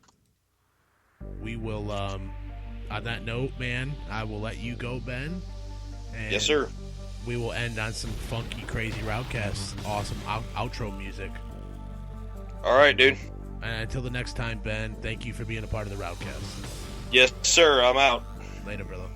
We will. On that note, man, I will let you go, Ben. And yes, sir. We will end on some funky, crazy RowdCAST, awesome outro music. All right, dude. And until the next time, Ben, thank you for being a part of the RowdCAST. Yes, sir. I'm out. Later, brother.